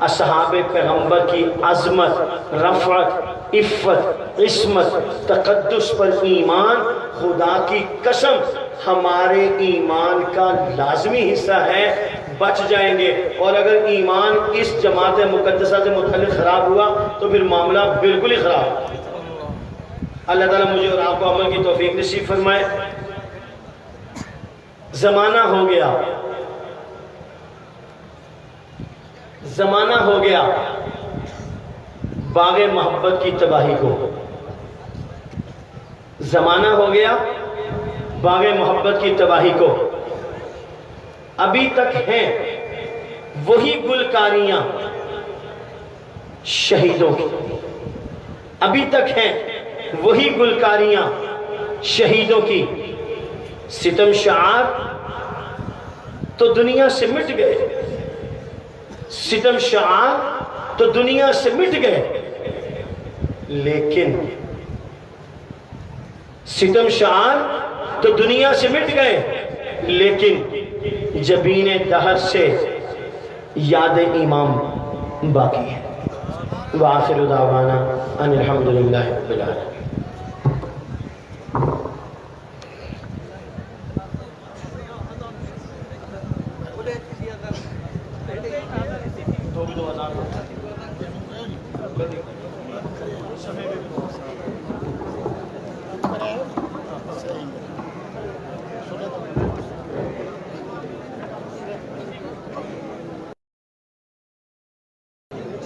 اصحاب پیغمبر کی عظمت، رفعت، عفت، عصمت، تقدس پر ایمان، خدا کی قسم ہمارے ایمان کا لازمی حصہ ہے، بچ جائیں گے۔ اور اگر ایمان اس جماعت مقدسہ سے متعلق خراب ہوا تو پھر معاملہ بالکل ہی خراب۔ اللہ تعالیٰ مجھے اور آپ کو عمل کی توفیق نصیب فرمائے۔ زمانہ ہو گیا، زمانہ ہو گیا باغ محبت کی تباہی کو، زمانہ ہو گیا باغ محبت کی تباہی کو۔ ابھی تک ہیں وہی گلکاریاں شہیدوں کی، ابھی تک ہیں وہی گلکاریاں شہیدوں کی۔ ستم شعار تو دنیا سے مٹ گئے، ستم شعار تو دنیا سے مٹ گئے، لیکن ستم شعار تو دنیا سے مٹ گئے، لیکن جبین دہر سے یاد امام باقی ہے۔ وآخر دعوانا ان الحمدللہ رب العالمین۔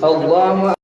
اللہ